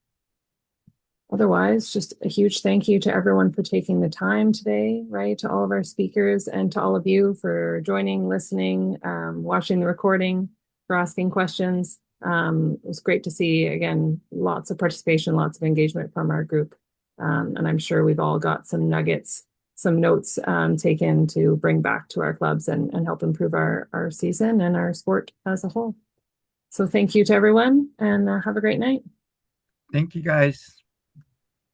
Otherwise, just a huge thank you to everyone for taking the time today, right? To all of our speakers and to all of you for joining, listening, watching the recording, for asking questions. It was great to see, again, lots of participation, lots of engagement from our group. And I'm sure we've all got some nuggets, some notes taken to bring back to our clubs and help improve our season and our sport as a whole. So thank you to everyone, and have a great night. Thank you, guys.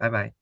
Bye-bye.